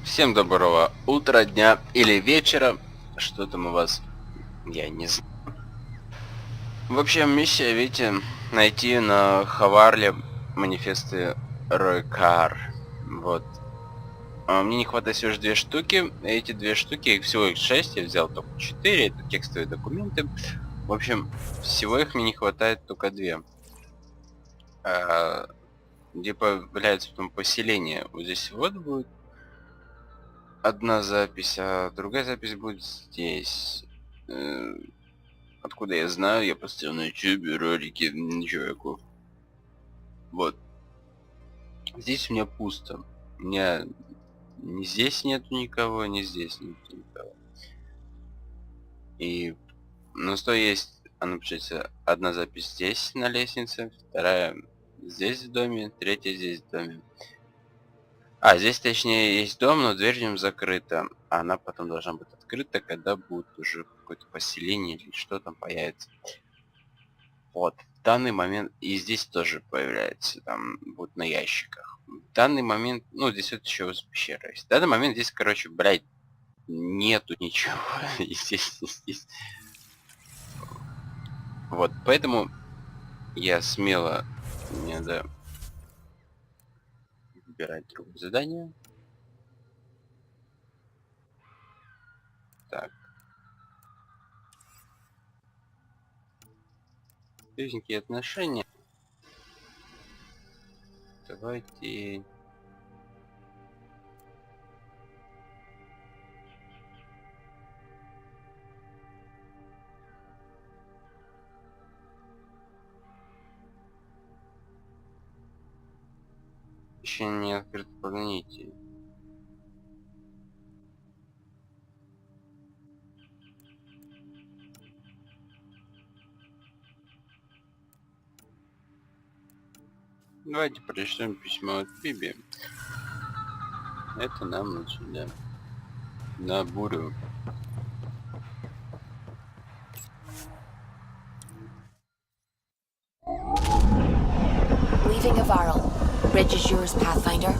Всем доброго утра, дня или вечера. Что там у вас? Я не знаю. В общем, миссия, видите, найти на Хаварле манифесты Ройкар. Вот. Мне не хватает всего лишь 2 штуки. Эти 2 штуки, их всего их 6, я взял только 4, это текстовые документы. В общем, всего их мне не хватает только 2. Где появляется потом поселение. Вот здесь вот будет одна запись, а другая запись будет здесь. Откуда я знаю? Я поставил на YouTube ролики, чуваку. Вот. Здесь у меня пусто. У меня ни здесь нету никого, ни здесь нету никого. И на 100 есть, она получается, одна запись здесь на лестнице, вторая здесь в доме, третья здесь в доме. Здесь точнее есть дом, но дверь в нем закрыта. Она потом должна быть открыта, когда будет уже какое-то поселение или что там появится. Вот. В данный момент и здесь тоже появляется, там будет на ящиках. В данный момент, ну здесь вот еще вот пещера есть. В данный момент здесь, короче, блядь, нету ничего. здесь. Вот, поэтому я смело не надо выбирать другое задание. Так. Союзники отношения. Давайте... Еще не открыт по планете. Давайте прочтем письмо от Биби. Это нам вот сюда. На бурю. Leaving a Varl. Bridge is yours, Pathfinder.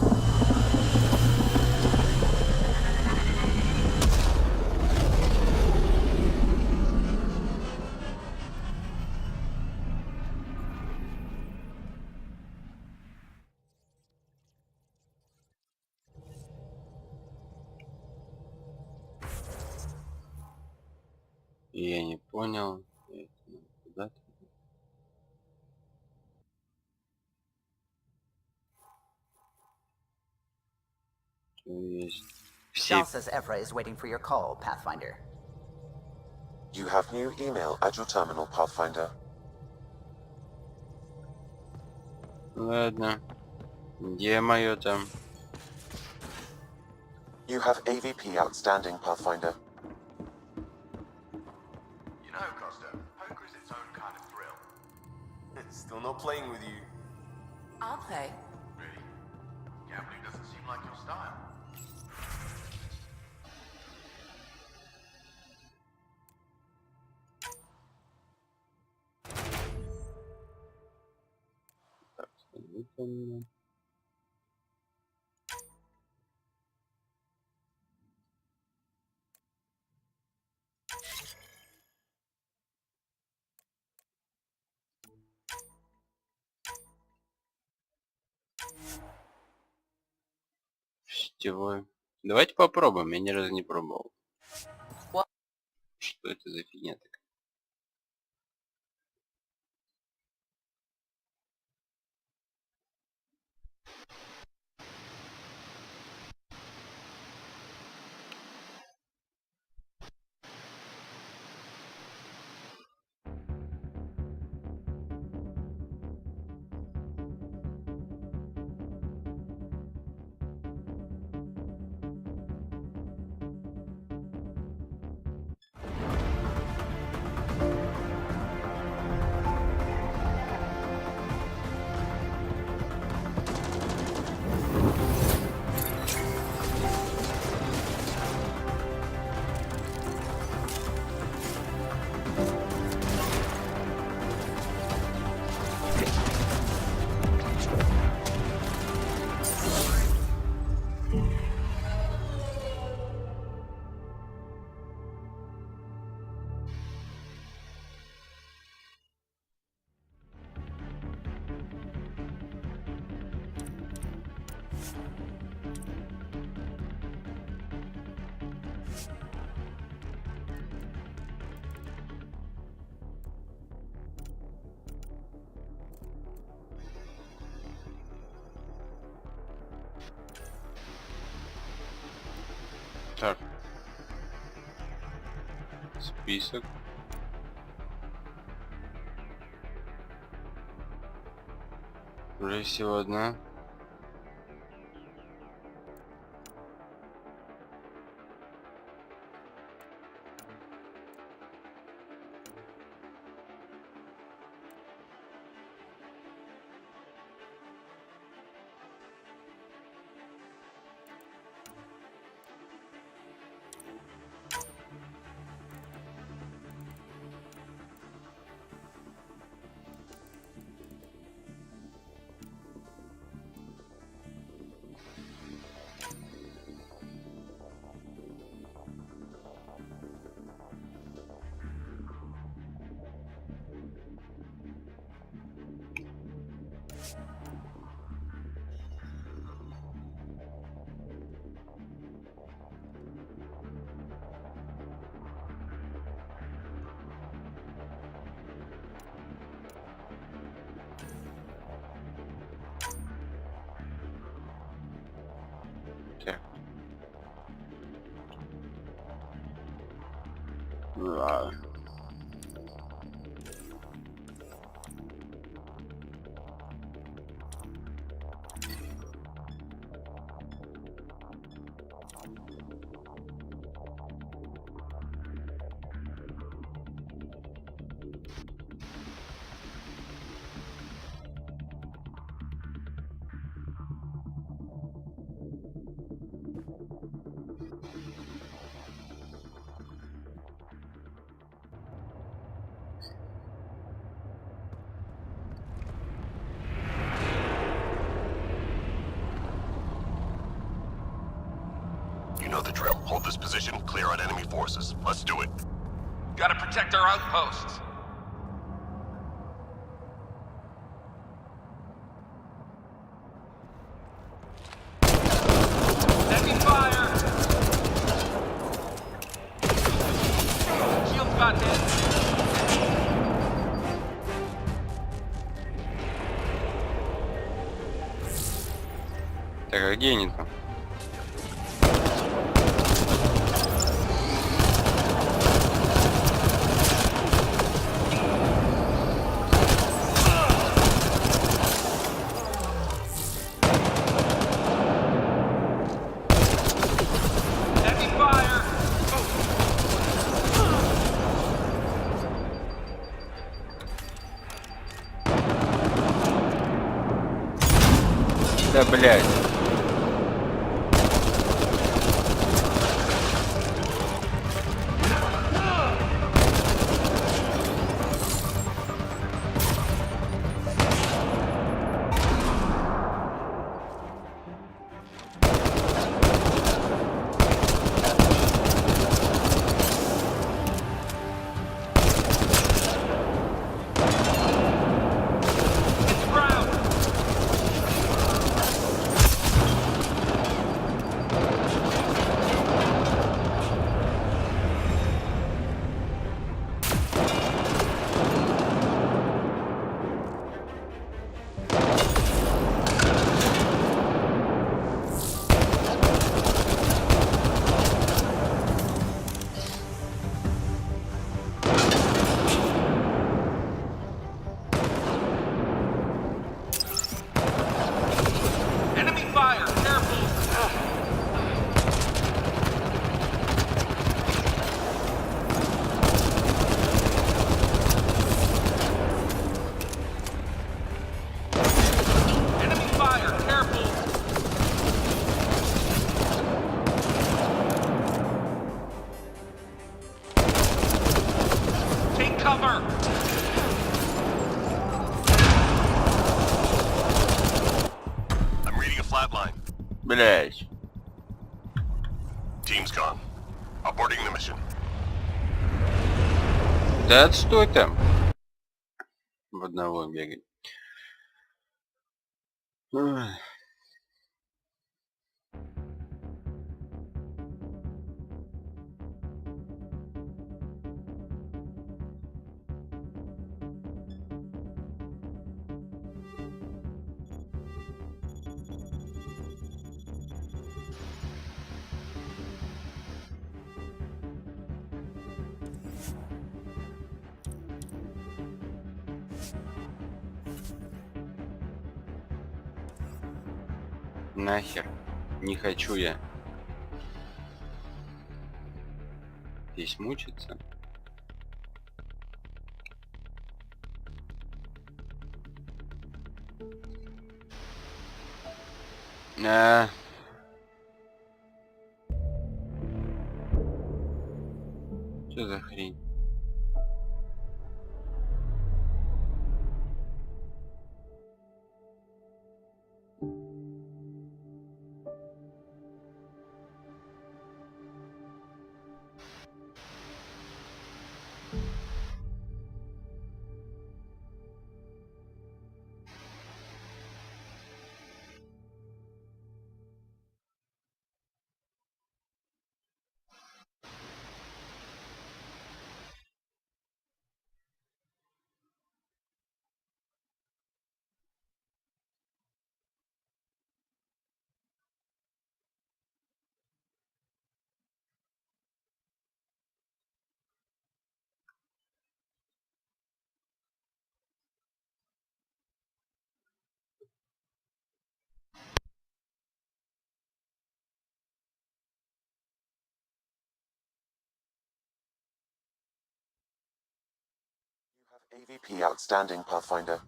Я не понял. Куда-то. Есть. Все. Shal says Evra is waiting for your call, Pathfinder. You have new email at your terminal, Pathfinder. Ладно. Где мое там? You have AVP outstanding, Pathfinder. You know, Costa, poker is its own kind of thrill. Still not playing with you. I'll play. Really? Gambling doesn't seem like your style. Так, выполнено. Сетевой. Давайте попробуем, я ни разу не пробовал. Что это за фигня такая? список. Уже всего одна. Так. Ладно. You know the drill. Hold this position, clear out enemy forces. Let's do it. Gotta protect our outposts. Enemy fire! Shield got hit. Так, а где они там? Enemy fire! Да, блядь. It's ground! Enemy fire! Careful! Enemy fire! Careful! Take cover! I'm reading a flat line. Блядь. Team's gone. Aborting the mission. Да отстой там. В одного бегать. Ой. Нахер. Не хочу я здесь мучиться. А... Что за хрень? AVP outstanding, Pathfinder.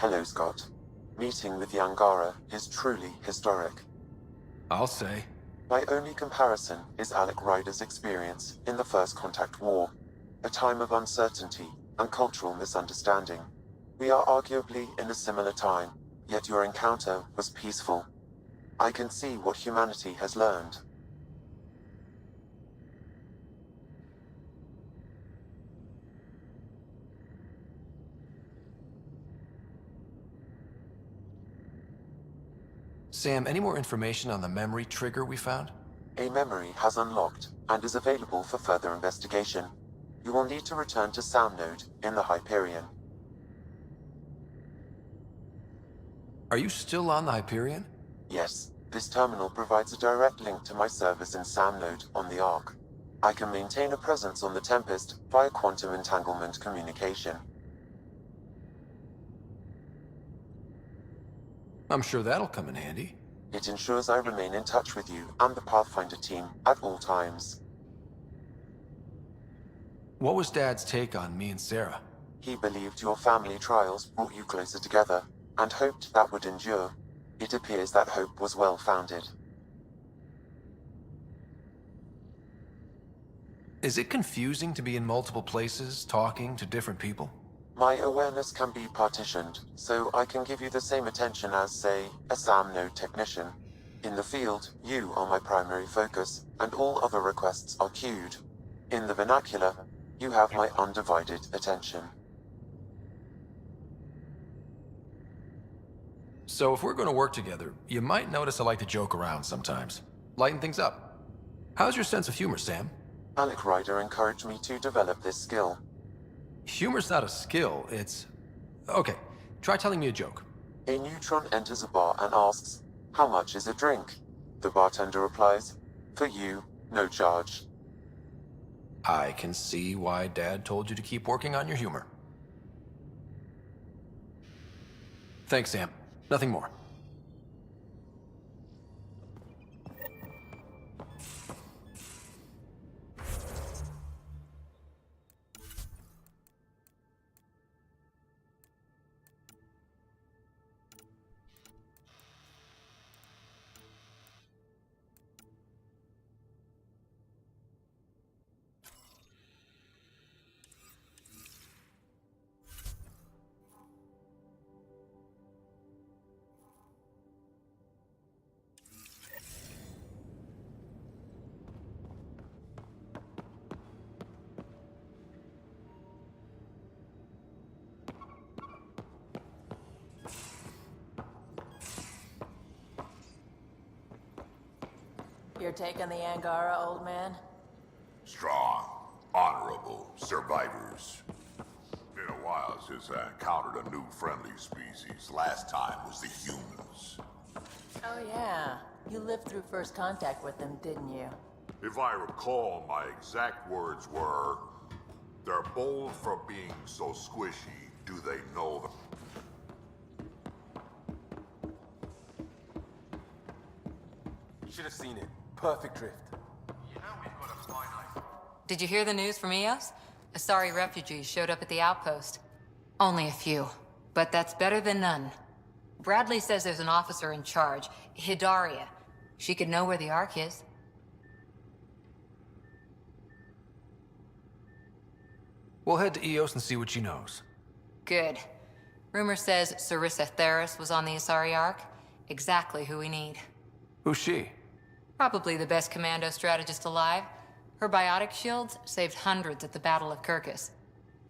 Hello, Scott. Meeting with the Angara is truly historic. I'll say. My only comparison is Alec Ryder's experience in the First Contact War, a time of uncertainty and cultural misunderstanding. We are arguably in a similar time, yet your encounter was peaceful. I can see what humanity has learned. Sam, any more information on the memory trigger we found? A memory has unlocked and is available for further investigation. You will need to return to Sound Node in the Hyperion. Are you still on the Hyperion? Yes, this terminal provides a direct link to my servers in Sound Node on the Ark. I can maintain a presence on the Tempest via quantum entanglement communication. I'm sure that'll come in handy. It ensures I remain in touch with you and the Pathfinder team at all times. What was Dad's take on me and Sarah? He believed your family trials brought you closer together, and hoped that would endure. It appears that hope was well-founded. Is it confusing to be in multiple places, talking to different people? My awareness can be partitioned, so I can give you the same attention as, say, a SAM node technician. In the field, you are my primary focus, and all other requests are queued. In the vernacular, you have my undivided attention. So if we're going to work together, you might notice I like to joke around sometimes. Lighten things up. How's your sense of humor, Sam? Alec Ryder encouraged me to develop this skill. Humor's not a skill, it's... Okay, try telling me a joke. A neutron enters a bar and asks, "How much is a drink?" The bartender replies, "For you, no charge." I can see why Dad told you to keep working on your humor. Thanks, Sam. Nothing more. Your take on the Angara, old man? Strong, honorable survivors. Been a while since I encountered a new friendly species. Last time was the humans. Oh yeah, you lived through first contact with them, didn't you? If I recall, my exact words were, "They're bold for being so squishy. Do they know them?" You should have seen it. Perfect drift. Did you hear the news from Eos? Asari refugees showed up at the outpost. Only a few, but that's better than none. Bradley says there's an officer in charge, Hidaria. She could know where the Ark is. We'll head to Eos and see what she knows. Good. Rumor says Sarissa Theris was on the Asari Ark. Exactly who we need. Who's she? Probably the best commando strategist alive. Her biotic shields saved hundreds at the Battle of Kirkus.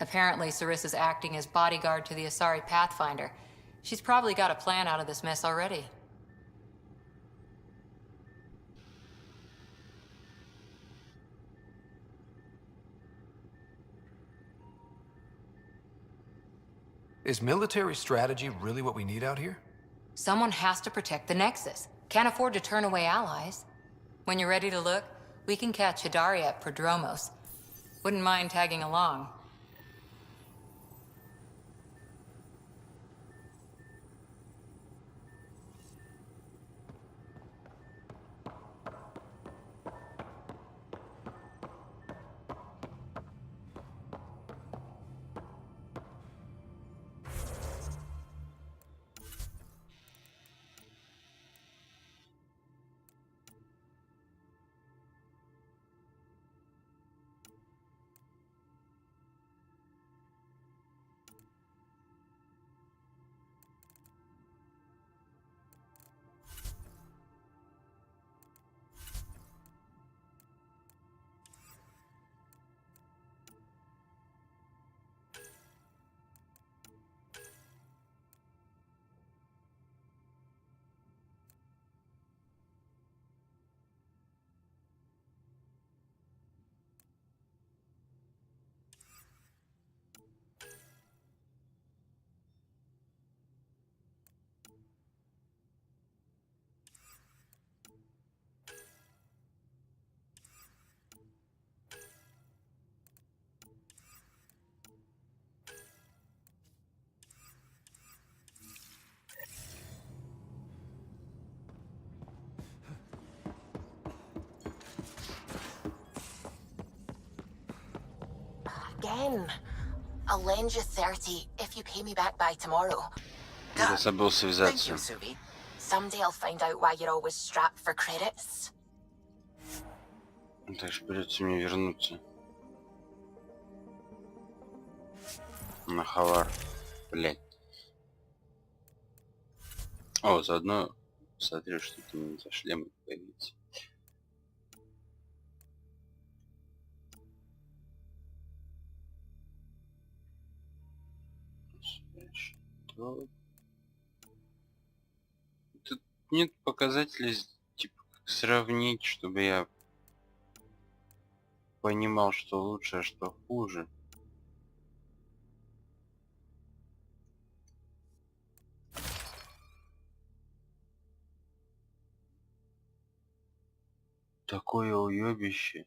Apparently, Sarissa's acting as bodyguard to the Asari Pathfinder. She's probably got a plan out of this mess already. Is military strategy really what we need out here? Someone has to protect the Nexus. Can't afford to turn away allies. When you're ready to look, we can catch Hidaria at Prodromos. Wouldn't mind tagging along. Again. I'll lend you 30 if you pay me back by tomorrow. Я забыл Thank связаться. you, Subi. Someday I'll find out why you're always strapped for credits. Так что придется мне вернуться. На Хавар. Блять. О, заодно смотрю, что тут у меня за шлемы появится. Что? нет показателей, типа, сравнить, чтобы я понимал, что лучше, а что хуже. Такое уёбище.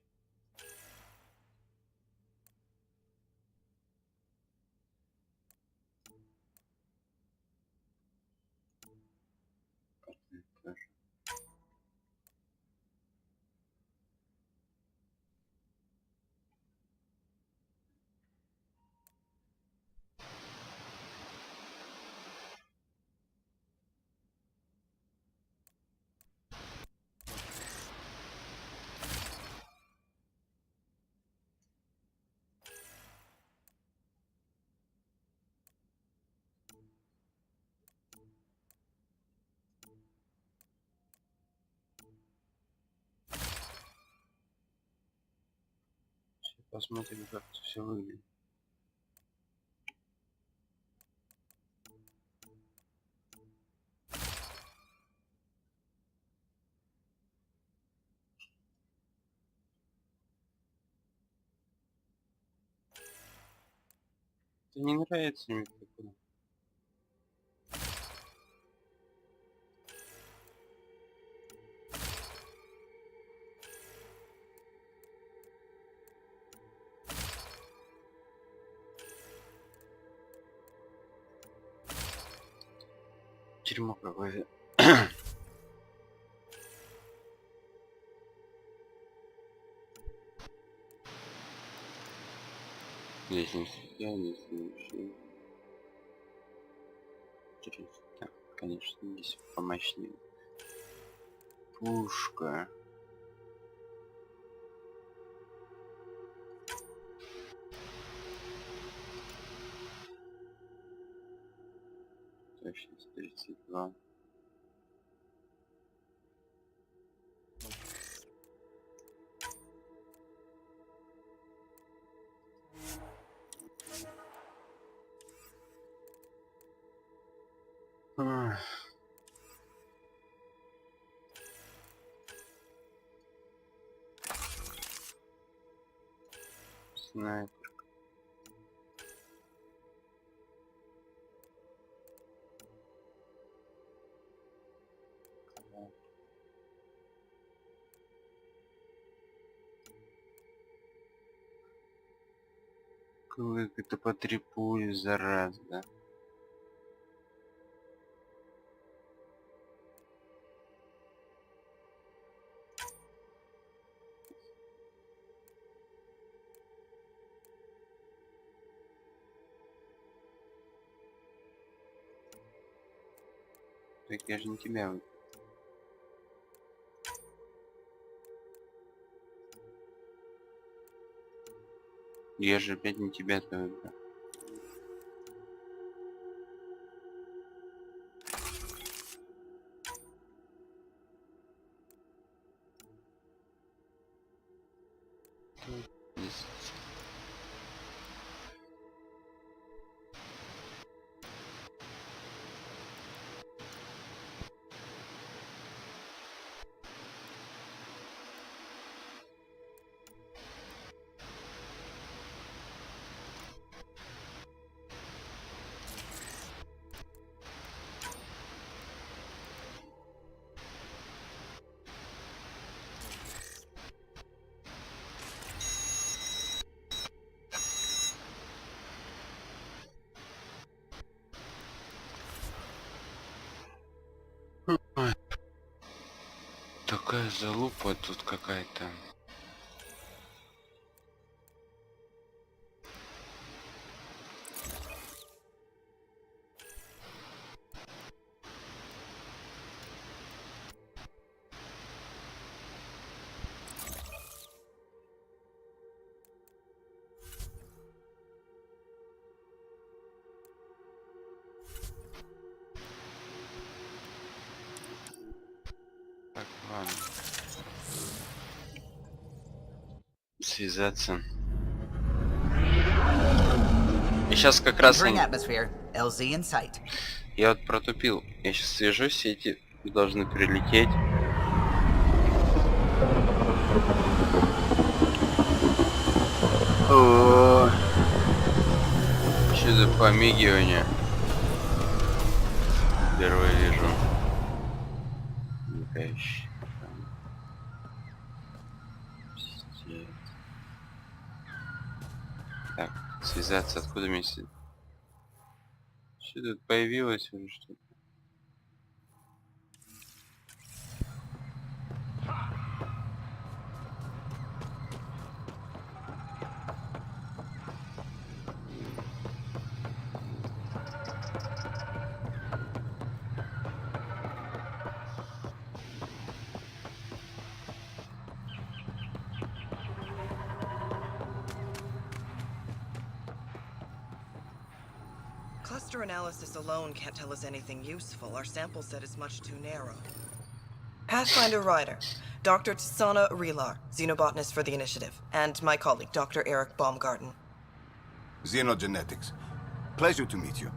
Посмотрим, как это все выглядит. Это не нравится мне такое. Дерьмо какое. Здесь не всегда, здесь не. Интересно. Так, конечно, здесь помощнее. Пушка. Точность 32. Ах. Снайпер. Как это по 3 пули за раз, да? Так я же не тебя выбрал. Я же опять не тебя-то выбрал. Такая залупа тут какая-то. Так, ладно. Связаться. И сейчас как раз Entering atmosphere. LZ in sight. я вот протупил. Я сейчас свяжусь, эти должны прилететь. О, что за помигивание? Впервые вижу. Никающий. Так, связаться, откуда мне... Что тут появилось уже что-то? Cluster analysis alone can't tell us anything useful. Our sample set is much too narrow. Pathfinder Ryder, Dr. Tsana Relar, xenobotanist for the Initiative, and my colleague, Dr. Eric Baumgarten. Xenogenetics. Pleasure to meet you.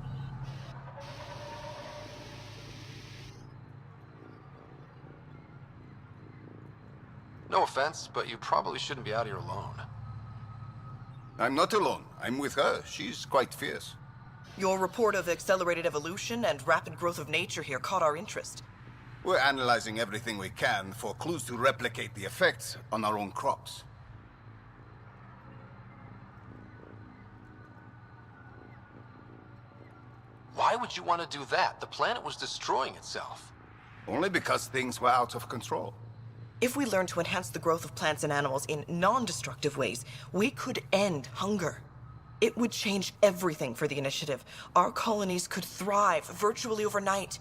No offense, but you probably shouldn't be out here alone. I'm not alone. I'm with her. She's quite fierce. Your report of accelerated evolution and rapid growth of nature here caught our interest. We're analyzing everything we can for clues to replicate the effects on our own crops. Why would you want to do that? The planet was destroying itself. Only because things were out of control. If we learn to enhance the growth of plants and animals in non-destructive ways, we could end hunger. It would change everything for the Initiative. Our colonies could thrive virtually overnight.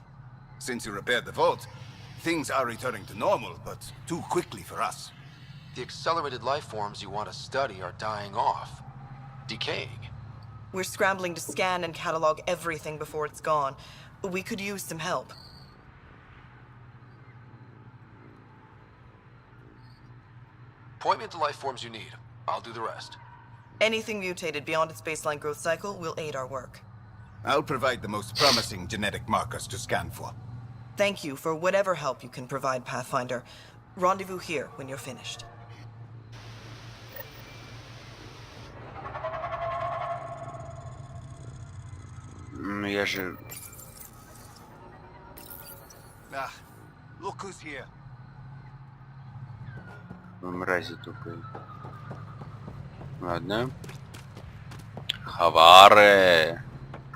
Since you repaired the vault, things are returning to normal, but too quickly for us. The accelerated life forms you want to study are dying off. Decaying. We're scrambling to scan and catalog everything before it's gone. We could use some help. Point me to life forms you need. I'll do the rest. Anything mutated beyond its baseline growth cycle will aid our work. I'll provide the most promising genetic markers to scan for. Thank you for whatever help you can provide, Pathfinder. Rendezvous here when you're finished. Я же... Ah, look who's here. Мрази тупые. Ладно. Хавары.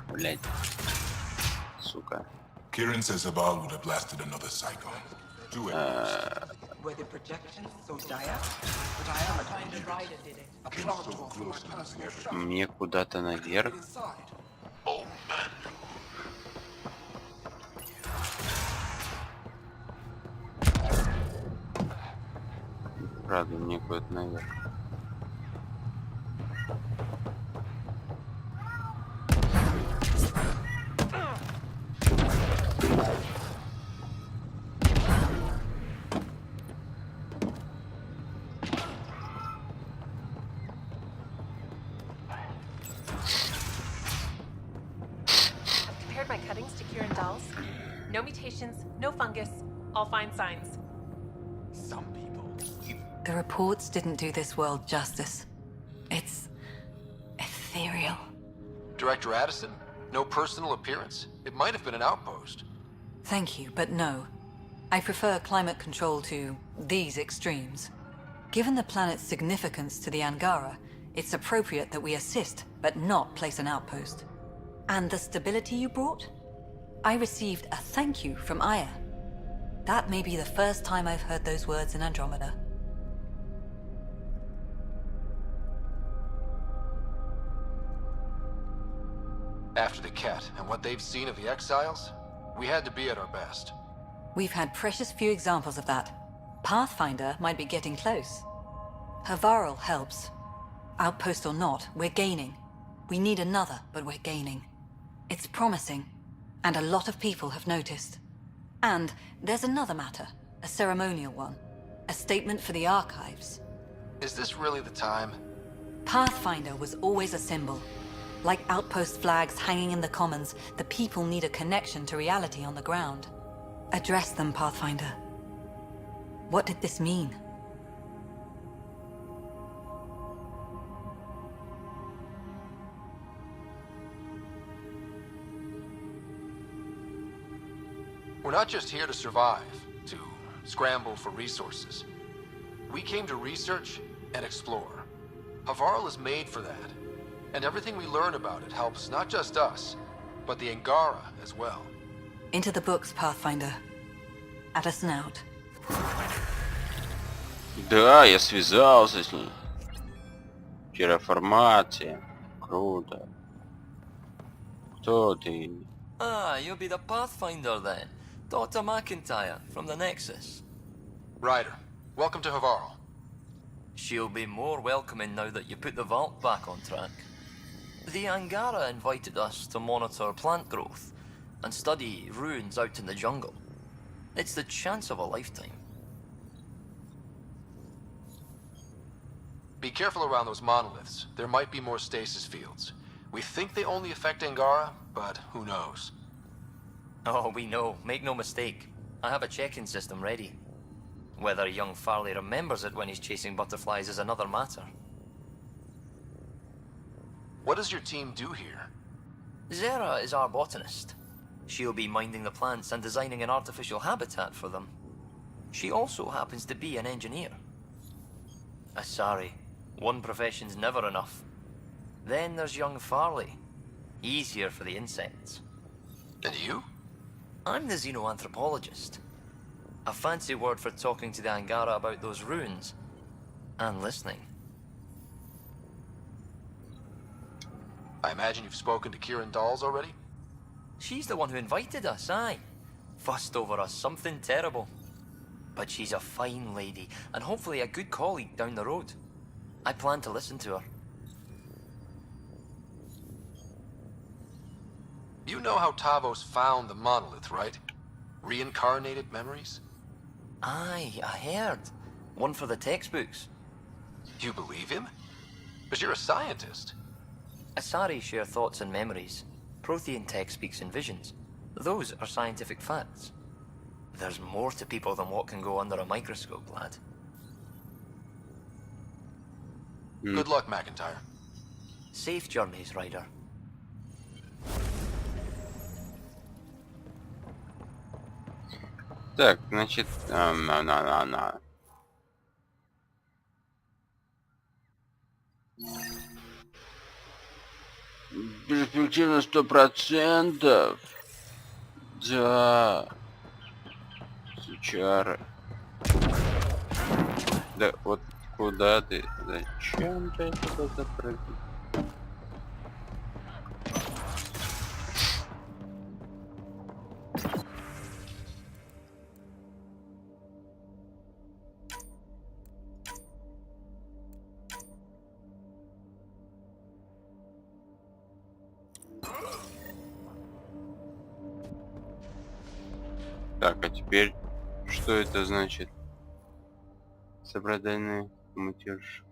Блять. Сука. Kieran says Abal would have blasted another cycle. Do it. Were the projections so dire? But I am a Ryder did it. Мне куда-то наверх. Oh, man. Правда, мне куда-то наверх. Compared my cuttings to Kieran Dahl's. No mutations, no fungus, all fine signs. Some people... The reports didn't do this world justice. It's ethereal. Director Addison? No personal appearance? It might have been an outpost. Thank you, but no. I prefer climate control to these extremes. Given the planet's significance to the Angara, it's appropriate that we assist, but not place an outpost. And the stability you brought? I received a thank you from Aya. That may be the first time I've heard those words in Andromeda. After the Ket and what they've seen of the exiles, we had to be at our best. We've had precious few examples of that. Pathfinder might be getting close. Havarl helps. Outpost or not, we're gaining. We need another, but we're gaining. It's promising, and a lot of people have noticed. And there's another matter, a ceremonial one. A statement for the archives. Is this really the time? Pathfinder was always a symbol. Like outpost flags hanging in the commons, the people need a connection to reality on the ground. Address them, Pathfinder. What did this mean? We're not just here to survive, to scramble for resources. We came to research and explore. Havarl is made for that. And everything we learn about it helps not just us, but the Angara as well. Into the books, Pathfinder. At a snout. Да, я связался с ней. Терраформация. Круто. Кто ты? Ah, you'll be the Pathfinder then. Dr. McIntyre from the Nexus. Ryder, welcome to Havarl. She'll be more welcoming now that you put the vault back on track. The Angara invited us to monitor plant growth and study ruins out in the jungle. It's the chance of a lifetime. Be careful around those monoliths. There might be more stasis fields. We think they only affect Angara, but who knows? Oh, we know. Make no mistake. I have a check-in system ready. Whether young Farley remembers it when he's chasing butterflies is another matter. What does your team do here? Zera is our botanist. She'll be minding the plants and designing an artificial habitat for them. She also happens to be an engineer. Sorry, one profession's never enough. Then there's young Farley. He's here for the insects. And you? I'm the xenoanthropologist. A fancy word for talking to the Angara about those ruins. And listening. I imagine you've spoken to Kieran Dawes already? She's the one who invited us, aye. Fussed over us something terrible. But she's a fine lady, and hopefully a good colleague down the road. I plan to listen to her. You know how Tavos found the monolith, right? Reincarnated memories? Aye, I heard. One for the textbooks. You believe him? Because you're a scientist. Asari share thoughts and memories. Prothean tech speaks in visions. Those are scientific facts. There's more to people than what can go under a microscope, lad. Good luck, McIntyre. Safe journeys, Ryder. Так, значит, перспективно 100%. Да. Сучара. Да, вот куда ты? Зачем ты туда запрыгнул? Так, а теперь что это значит? Собранный мятеж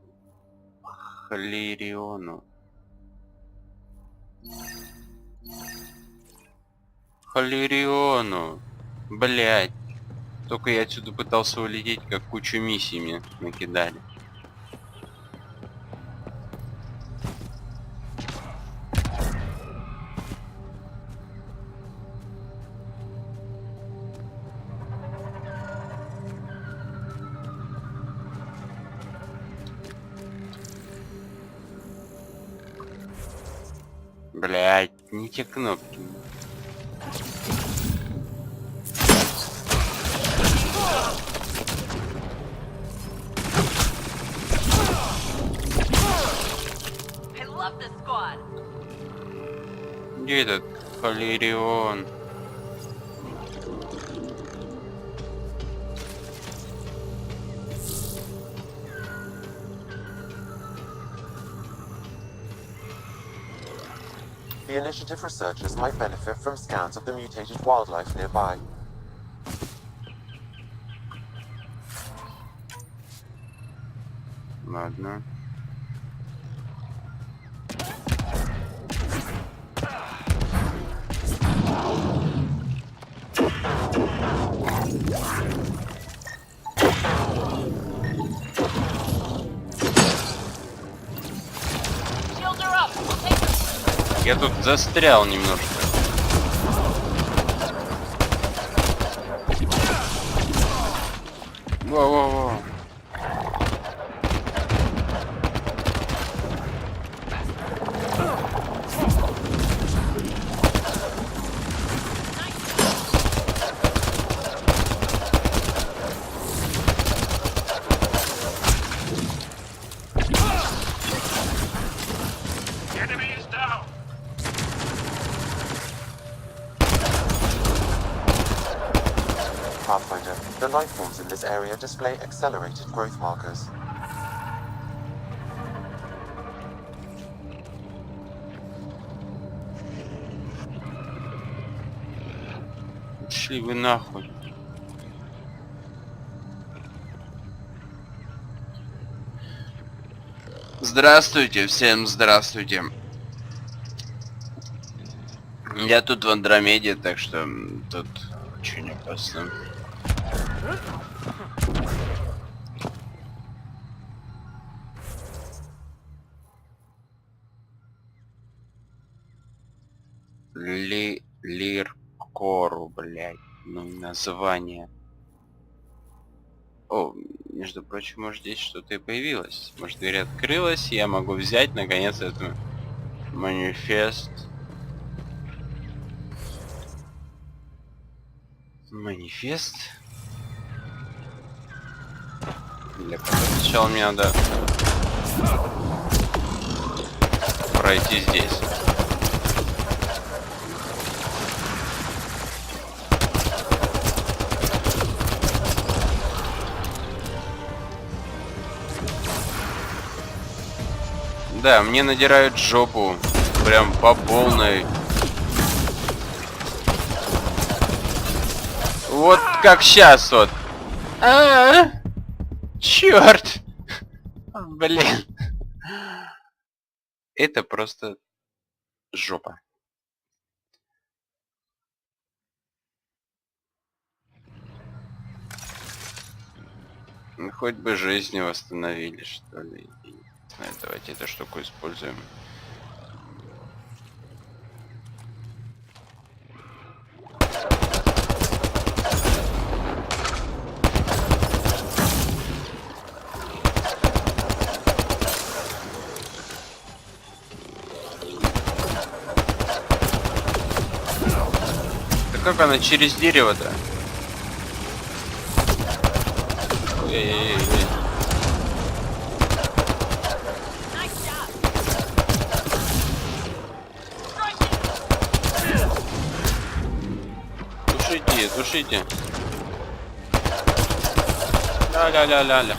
Халириону. Халириону. Блять. Только я отсюда пытался улететь, как кучу миссий мне накидали. Блять, не те кнопки. I love this squad. Где этот Халирион? The initiative researchers might benefit from scans of the mutated wildlife nearby. Ладно. Я тут застрял немножко. Во-во-во. Pathfinder, the life forms in this area display accelerated growth markers. Шли вы нахуй. Здравствуйте, всем здравствуйте. Я тут в Андромеде, так что тут очень опасно. Лиркору, блядь, ну название. О, между прочим, может здесь что-то и появилось. Может дверь открылась, и я могу взять наконец эту манифест. Манифест. Для этого сначала мне надо пройти здесь. Да, мне надирают жопу прям по полной. Вот как сейчас вот. Черт! Блин. Это просто жопа. Ну, хоть бы жизни восстановили, что ли. Давайте эту штуку используем. Да как она через дерево-то? Эй-эй-эй. Тушите. Ля-ля-ля-ля-ля.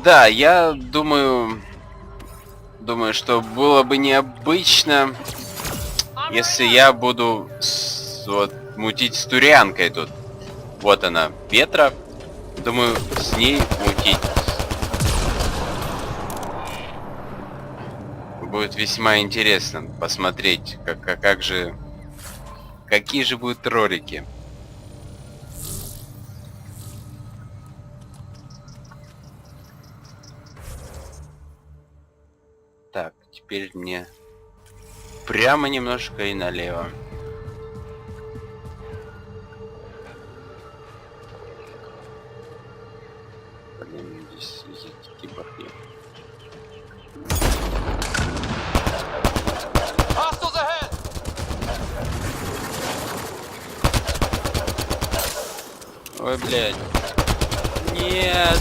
Да, я думаю, что было бы необычно, если я буду вот мутить с турянкой тут. Вот она, Петра. Думаю, с ней мутить будет весьма интересно посмотреть, какие же будут ролики. Так, теперь мне прямо немножко и налево. Блин, здесь есть киборги. Ой, блядь. Нет.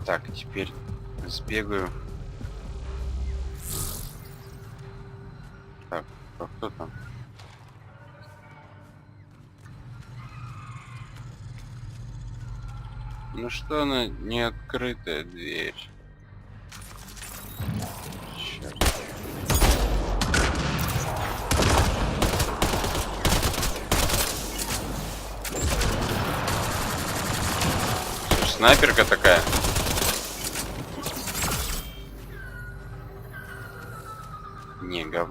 Так, теперь сбегаю. Так, а кто там? Ну что она не открытая дверь? Черт. Снайперка такая.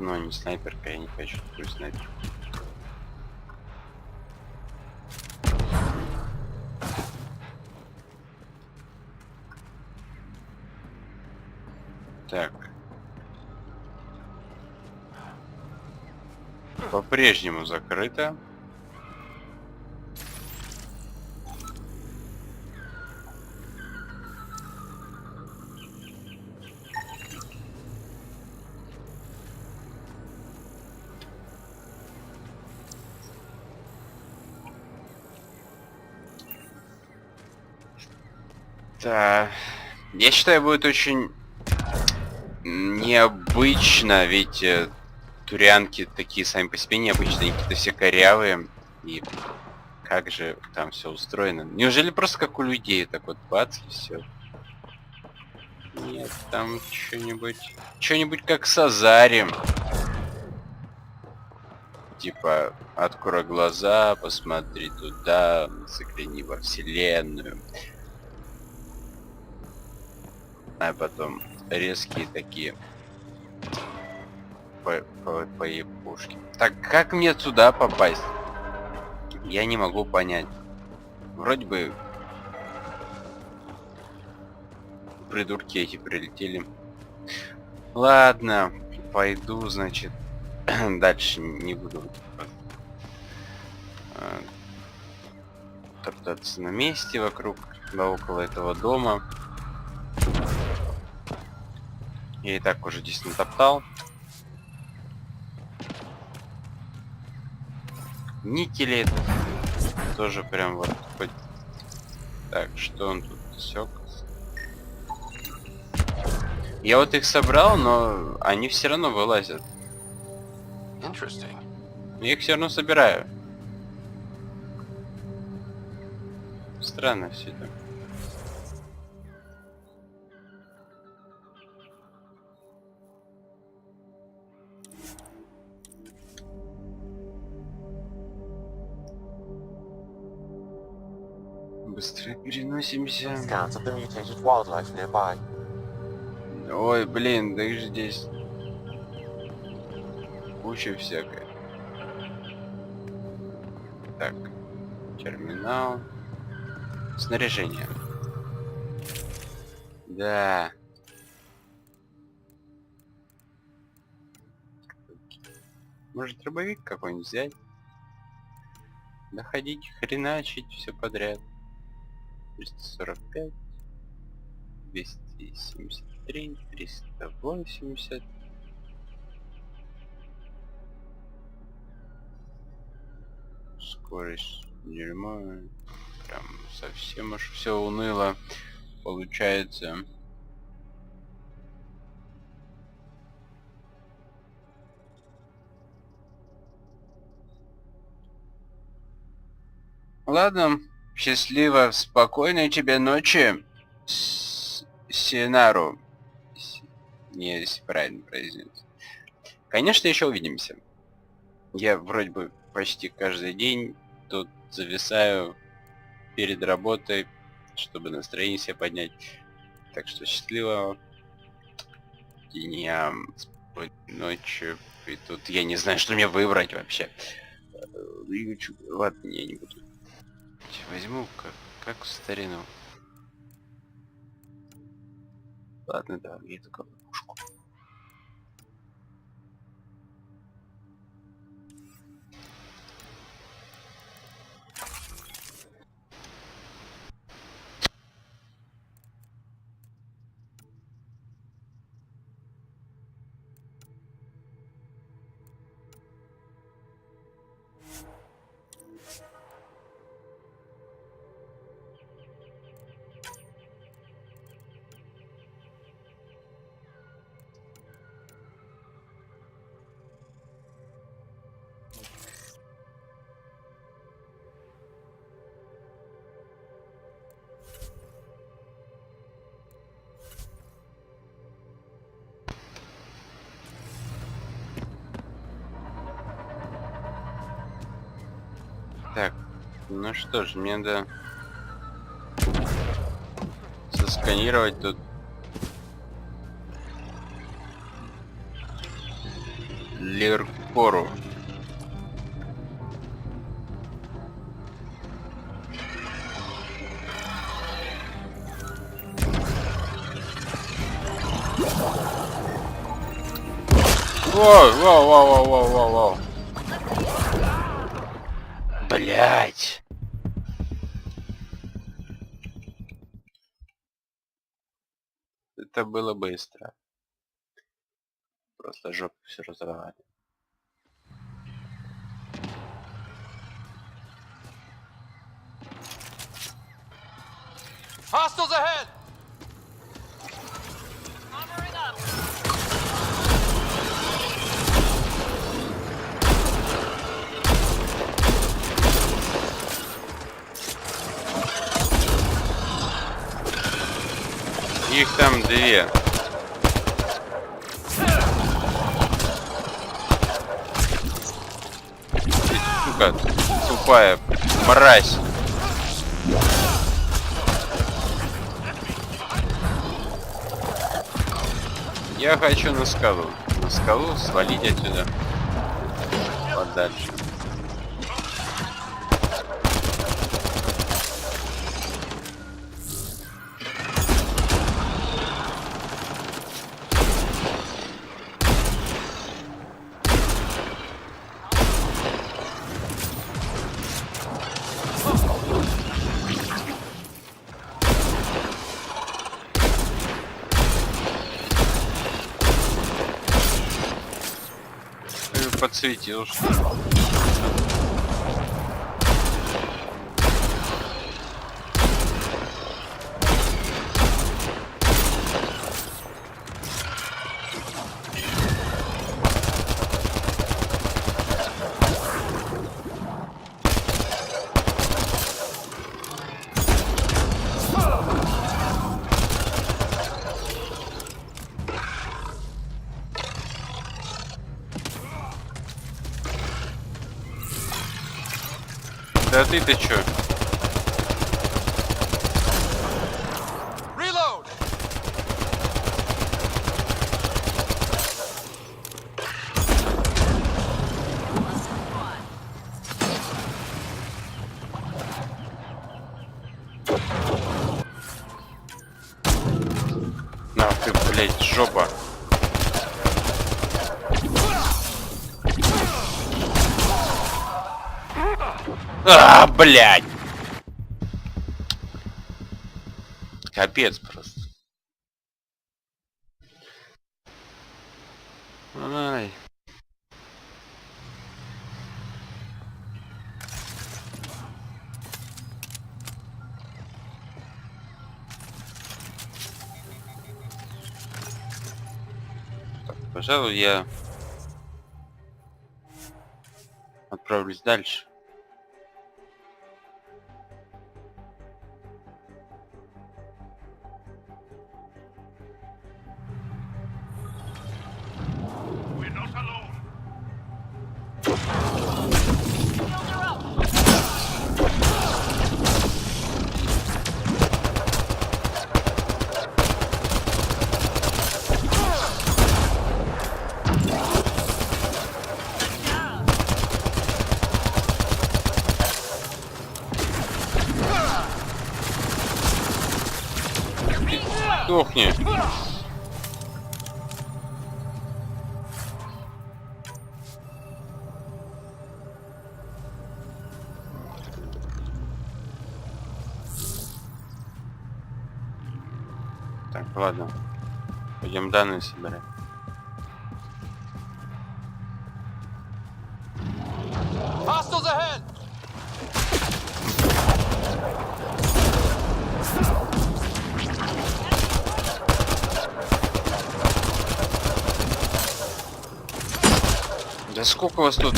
Но не снайперка, я не хочу такую снайперку. Так. По-прежнему закрыто. Да. Я считаю, будет очень необычно, ведь турянки такие сами по себе необычные, они какие-то все корявые. И как же там все устроено? Неужели просто как у людей, так вот бац и все? Нет, там что-нибудь как с Азарем. Типа, открой глаза, посмотри туда, загляни во вселенную. А потом резкие такие по епушке. Так как мне туда попасть? Я не могу понять. Вроде бы придурки эти прилетели. Ладно, пойду, значит, дальше не буду топтаться на месте вокруг, да около этого дома. Я и так уже здесь натоптал. Никели тоже прям вот хоть... Так, что он тут сёк? Я вот их собрал, но они все равно вылазят. Я их все равно собираю. Странно все это. Быстро переносимся. Scans of the mutated wildlife nearby. Ой, блин, да их же здесь куча всякой. Так, терминал. Снаряжение. Да. Может, дробовик какой-нибудь взять? Доходить, хреначить, все подряд. 345, 273, 380. Скорость дерьма. Прям совсем уж все уныло получается. Ладно, счастливо, спокойной тебе ночи, Синару. Не, если правильно произнес. Конечно, еще увидимся. Я вроде бы почти каждый день тут зависаю перед работой, чтобы настроение себе поднять. Так что счастливо дня, спокойной ночи. И тут я не знаю, что мне выбрать вообще. Ладно, я не буду. Возьму как в старину. Ладно, да, я только пушку. Так, ну что ж, мне надо сосканировать тут лиркору. Воу. Блять. Это было быстро. Просто жопу все разорвали. Hostiles ahead! Их там две. Ты, сука, тупая мразь. Я хочу на скалу. На скалу свалить отсюда. Подальше. Подсветил, что ли? Да ты чё? Reload! На ты, блядь, жопа. А, блядь! Капец просто. Ай. Так, пожалуй, я отправлюсь дальше. Сдохни. Так, ладно. Пойдем данные собирать. Hostiles ahead! Да сколько вас тут?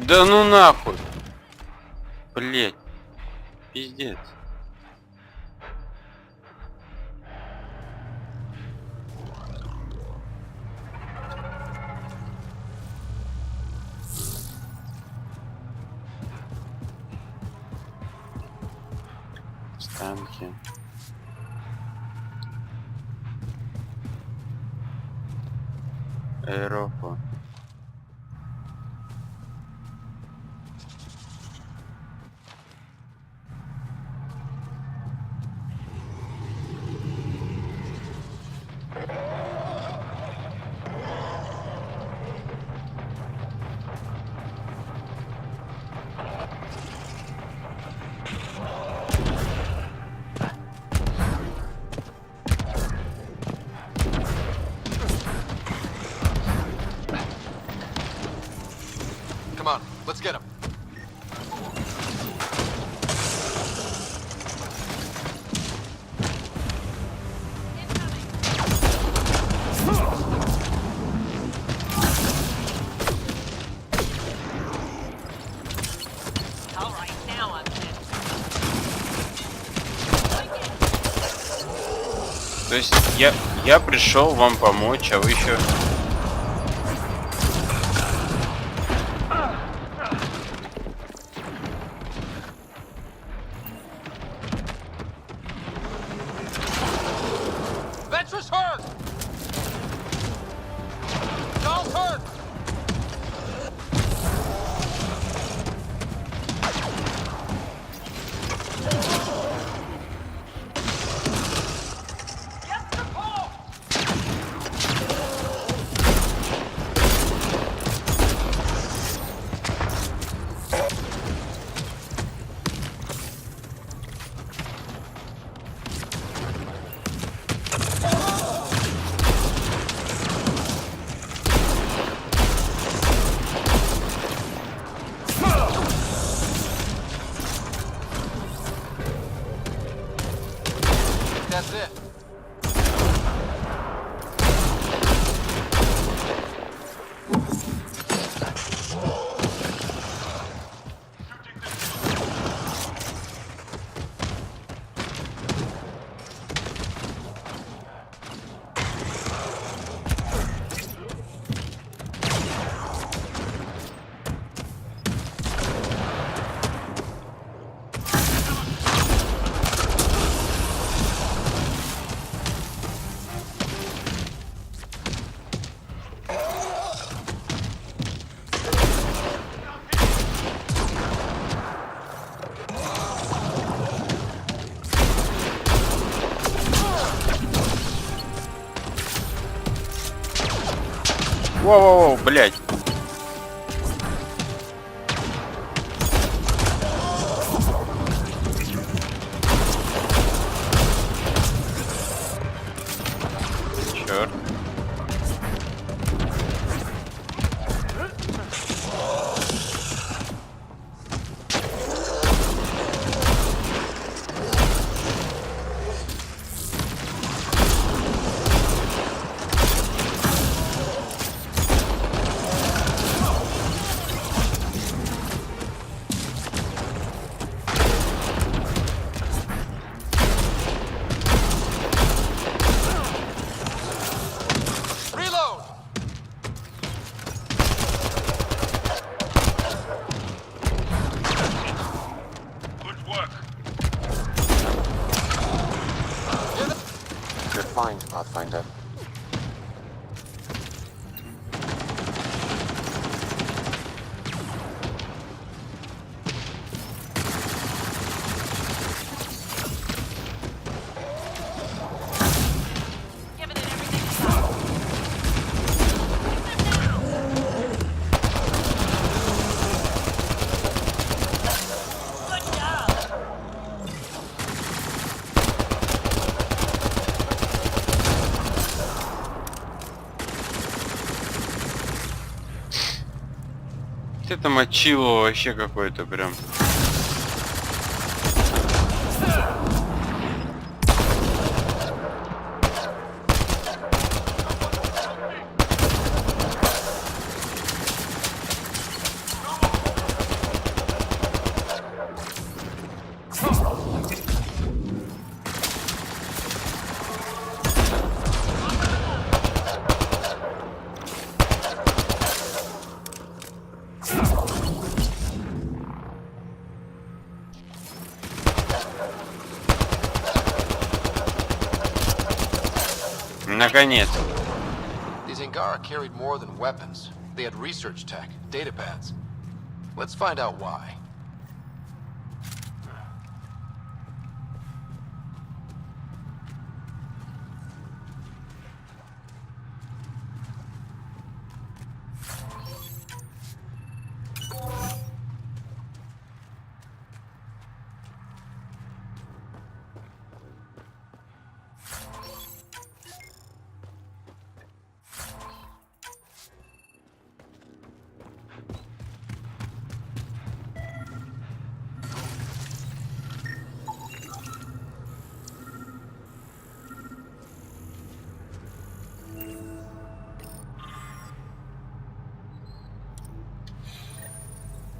Да ну нахуй. Блять. Пиздец. Танки. Аэропо. Come on, let's get him. All right, now I'm in. То есть я пришел вам помочь, а вы еще... Ventress hurt! Doll's hurt! That's it. Воу-воу-воу, блядь. Черт. Reload! Good work. Good find, Pathfinder. Giving it everything we got. Good job. Это мочило вообще какой-то прям. Наконец. These Angara carried more than weapons. They had research tech, data pads. Let's find out why.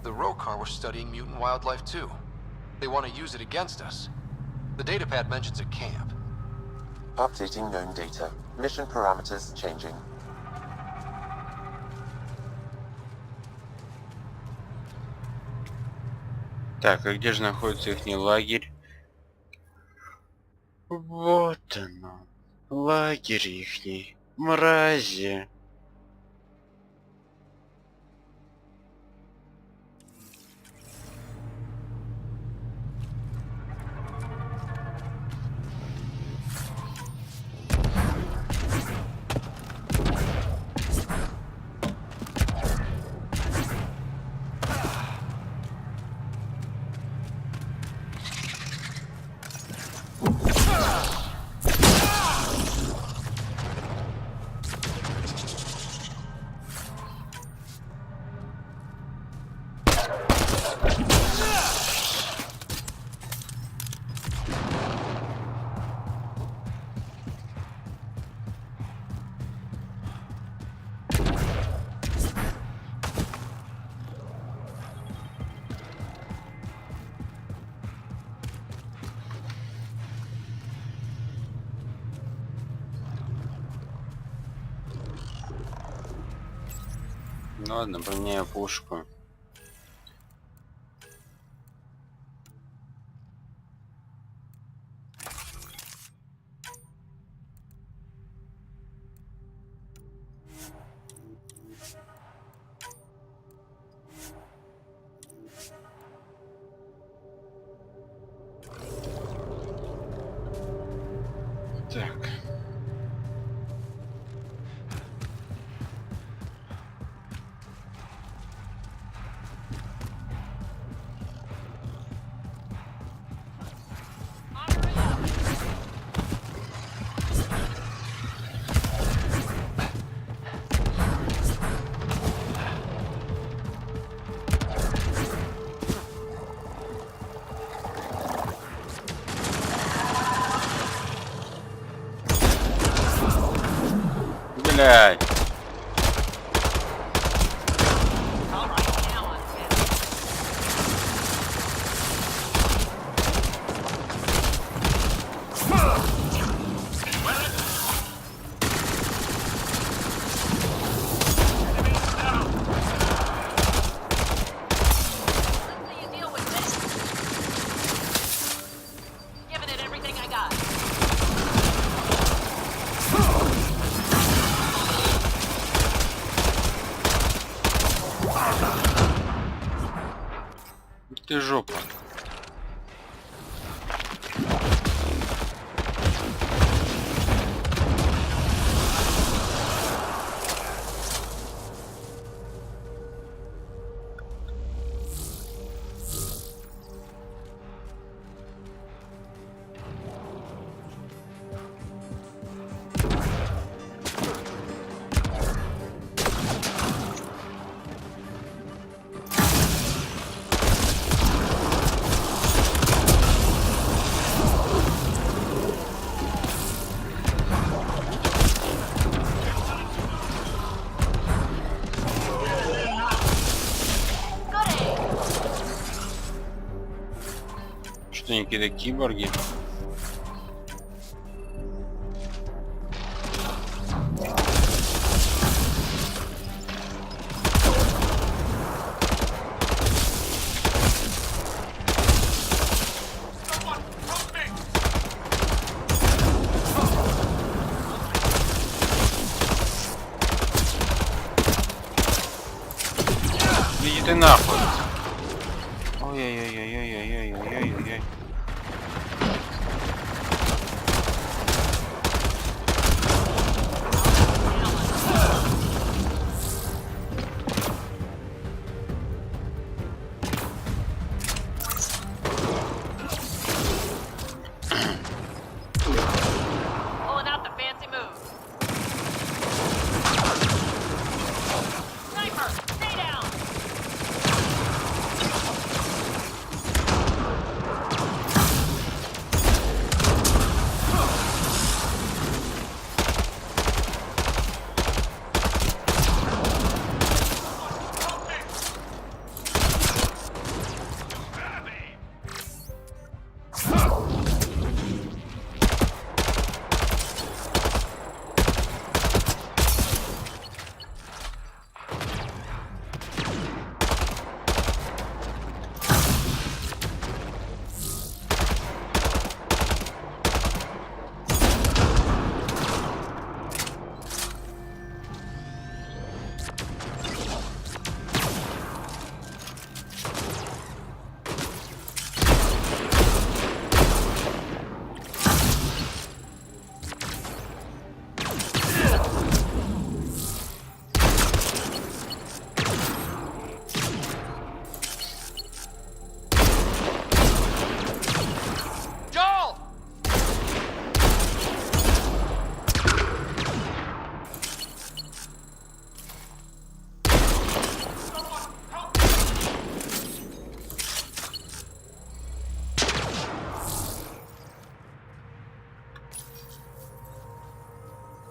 The Rokar were studying mutant wildlife too. They want to use it against us. The datapad mentions a camp. Updating known data. Mission parameters changing. Так, а где же находится ихний лагерь? Вот оно. Лагерь ихний. Мрази. Ну ладно, поменяю пушку. Так. Блядь. Ты жопа. Что они какие-то киборги? Иди ты нахуй. Ой-ой-ой-ой-ой-ой-ой-ой-ой-ой-ой. Pulling out the fancy move. Sniper, stay down.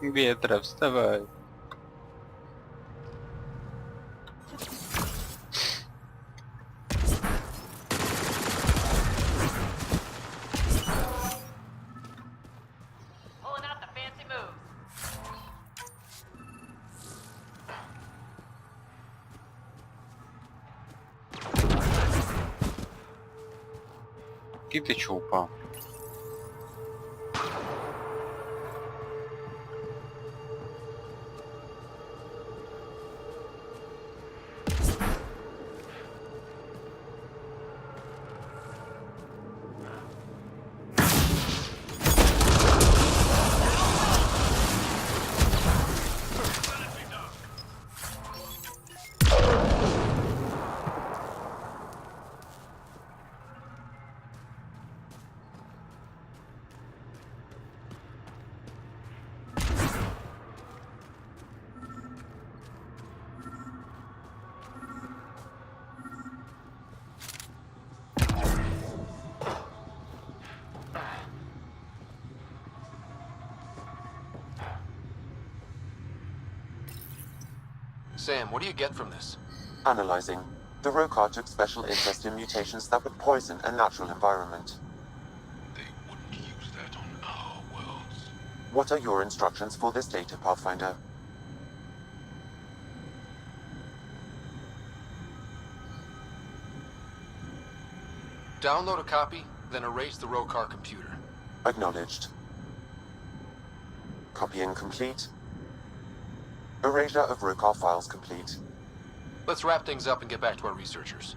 Ветра, вставай. Pulling out the fancy move. И ты чё упал? Sam, what do you get from this? Analyzing. The Rokar took special interest in mutations that would poison a natural environment. They wouldn't use that on our worlds. What are your instructions for this data, Pathfinder? Download a copy, then erase the Rokar computer. Acknowledged. Copying complete. Erasure of Rokar files complete. Let's wrap things up and get back to our researchers.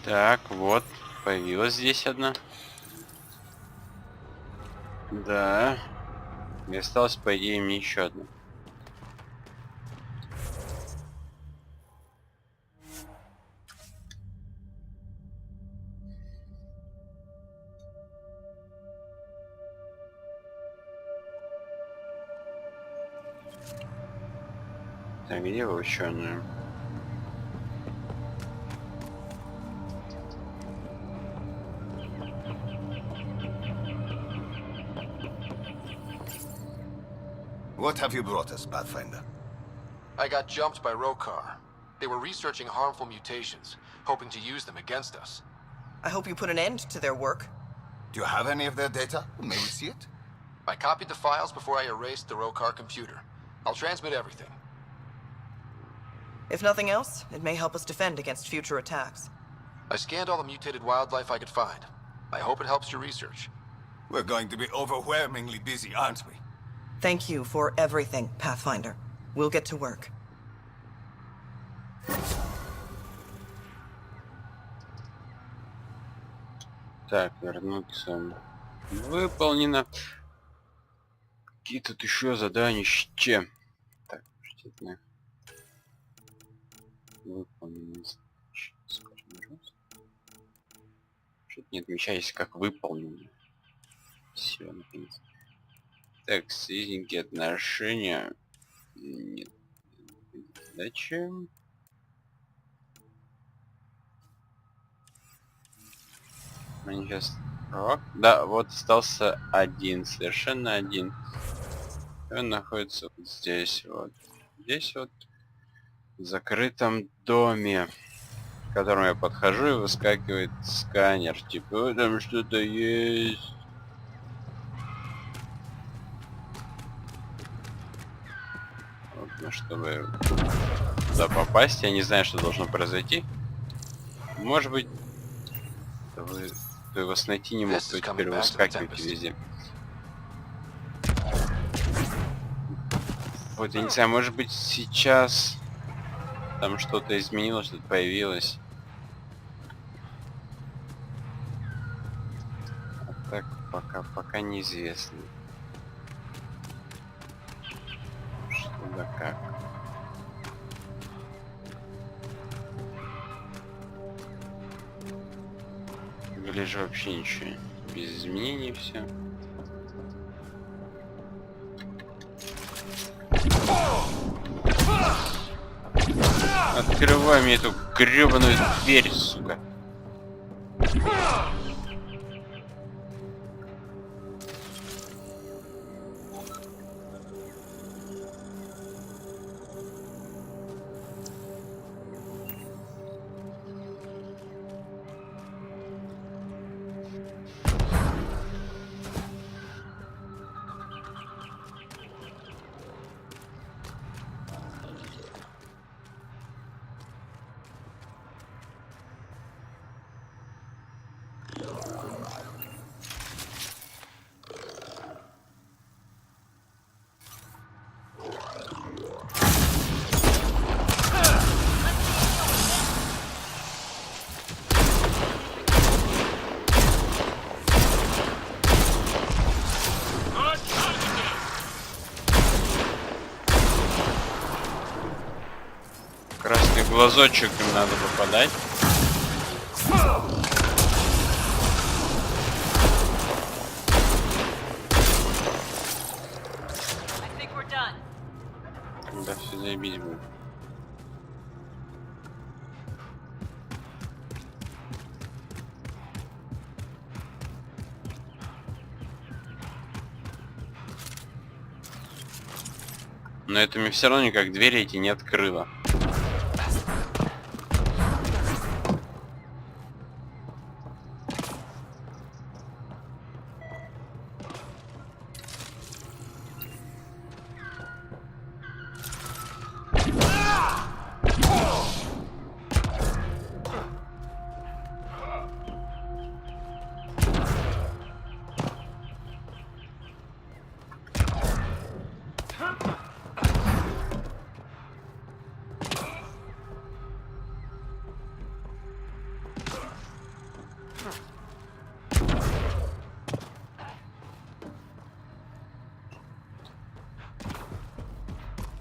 Так, вот, появилась здесь одна. Да. И осталось, по идее, мне еще одна. Так, где вы ученые? What have you brought us, Pathfinder? I got jumped by Rokar. They were researching harmful mutations, hoping to use them against us. I hope you put an end to their work. Do you have any of their data? May we see it? I copied the files before I erased the Rokar computer. I'll transmit everything. If nothing else, it may help us defend against future attacks. I scanned all the mutated wildlife I could find. I hope it helps your research. We're going to be overwhelmingly busy, aren't we? Thank you for everything, Pathfinder. We'll get to work. Так, вернуться. Выполнено. Какие тут еще задания? Так, что-то выполнено. Что-то не отмечаясь, как выполнено. Все, наконец. Так, союзники отношения. Нет. Зачем? Они сейчас... Да, вот остался один, совершенно один. И он находится вот здесь вот. Здесь вот. В закрытом доме. К которому я подхожу, и выскакивает сканер. Типа, там что-то есть. Вот, ну, чтобы туда попасть, я не знаю, что должно произойти. Может быть, вы вас найти не мог, то теперь вы выскакиваете везде. Вот, я не знаю, может быть, сейчас там что-то изменилось, что-то появилось. А так пока неизвестно. Что да как. Выгляжу вообще ничего. Без изменений все. Открывай мне эту гребаную дверь, сука. Красный глазочек им надо попадать. Да, все заебись будет. Но это мне все равно никак двери эти не открыло.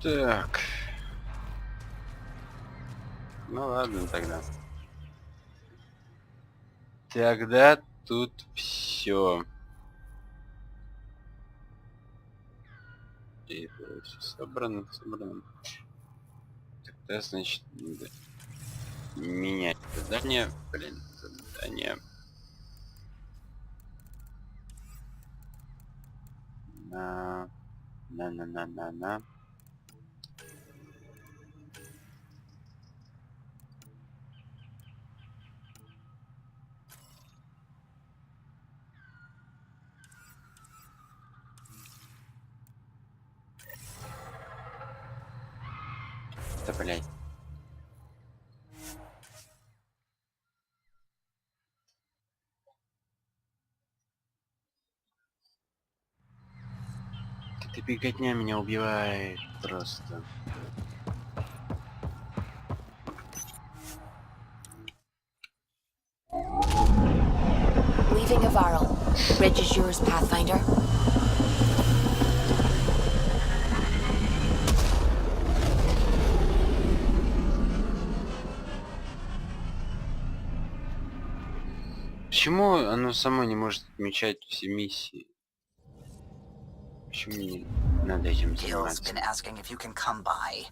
Так. Ну ладно тогда. Тогда тут все. Все собрано. Тогда, значит, надо менять задание. Блин, задание. На. Да, блядь. Эта беготня меня убивает просто. Leaving Avarl. Bridge is yours, Pathfinder. Почему оно само не может отмечать все миссии? Почему мне надо этим Gil's заниматься? been asking if you can come by.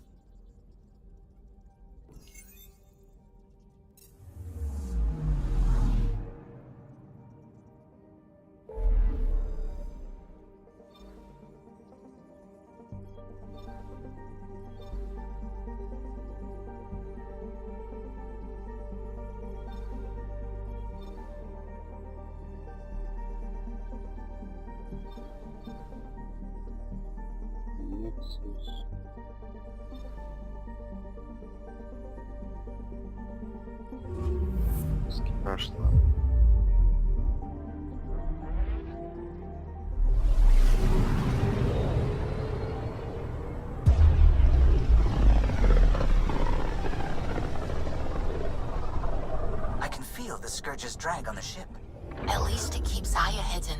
Прошло. I can feel the Scourge's drag on the ship. At least it keeps Aya hidden.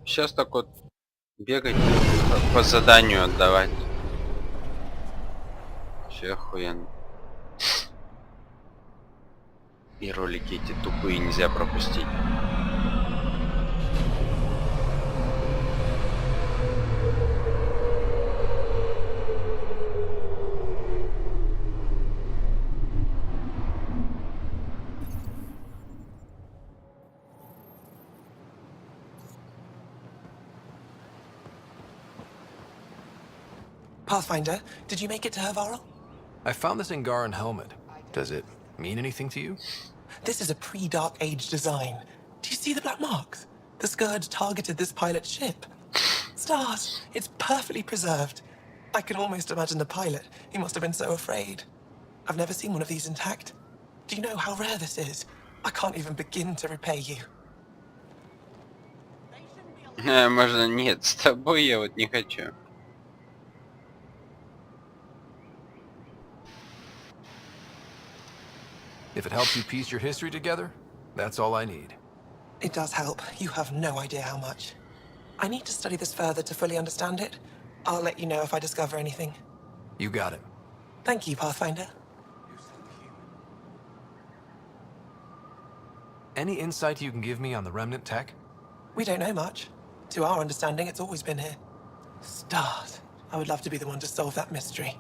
Сейчас так вот бегать по заданию отдавать. Все охуенно. И ролики эти тупые нельзя пропустить. Pathfinder, did you make it to Hervarl? I found this Angaran helmet. Does it mean anything to you? This is a pre-Dark Age design. Do you see the black marks? The Scourge targeted this pilot's ship. Stars, it's perfectly preserved. I can almost imagine the pilot. He must have been so afraid. I've never seen one of these intact. Do you know how rare this is? I can't even begin to repay you. Можно нет, с тобой я вот не хочу. If it helps you piece your history together, that's all I need. It does help. You have no idea how much. I need to study this further to fully understand it. I'll let you know if I discover anything. You got it. Thank you, Pathfinder. Any insight you can give me on the remnant tech? We don't know much. To our understanding, it's always been here. Stars. I would love to be the one to solve that mystery.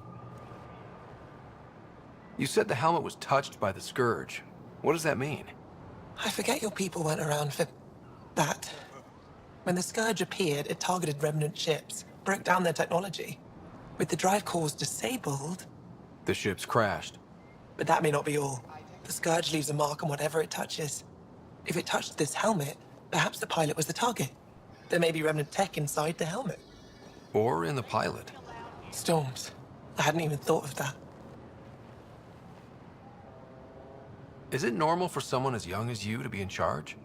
You said the helmet was touched by the Scourge. What does that mean? I forget your people weren't around for that. When the Scourge appeared, it targeted remnant ships, broke down their technology. With the drive cores disabled... The ships crashed. But that may not be all. The Scourge leaves a mark on whatever it touches. If it touched this helmet, perhaps the pilot was the target. There may be remnant tech inside the helmet. Or in the pilot. Storms. I hadn't even thought of that. Is it normal for someone as young as you to be in charge?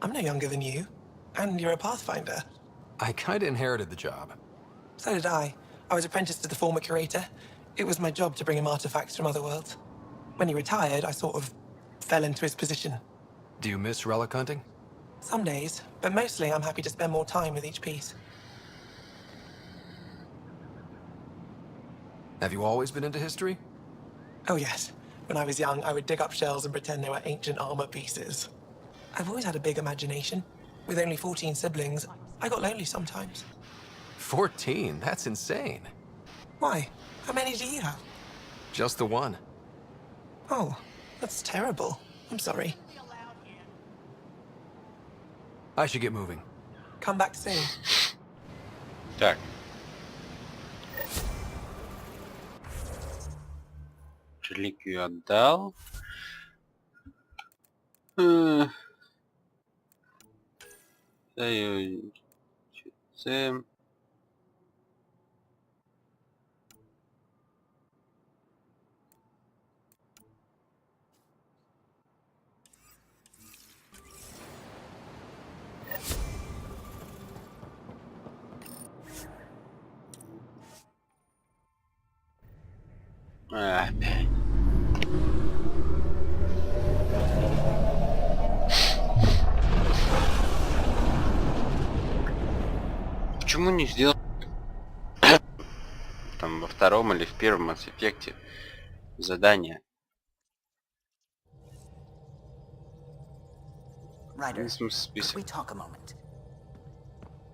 I'm no younger than you. And you're a Pathfinder. I kinda inherited the job. So did I. I was apprenticed to the former curator. It was my job to bring him artifacts from other worlds. When he retired, I sort of fell into his position. Do you miss relic hunting? Some days, but mostly I'm happy to spend more time with each piece. Have you always been into history? Oh yes. When I was young, I would dig up shells and pretend they were ancient armor pieces. I've always had a big imagination. With only 14 siblings, I got lonely sometimes. 14? That's insane. Why? How many do you have? Just the one. Oh, that's terrible. I'm sorry. I should get moving. Come back soon. Так. Реликвию отдал. Даю. Опять. Почему не сделал там во втором или в первом Mass Effect задание? Ryder, В смысле, could список. we talk a moment?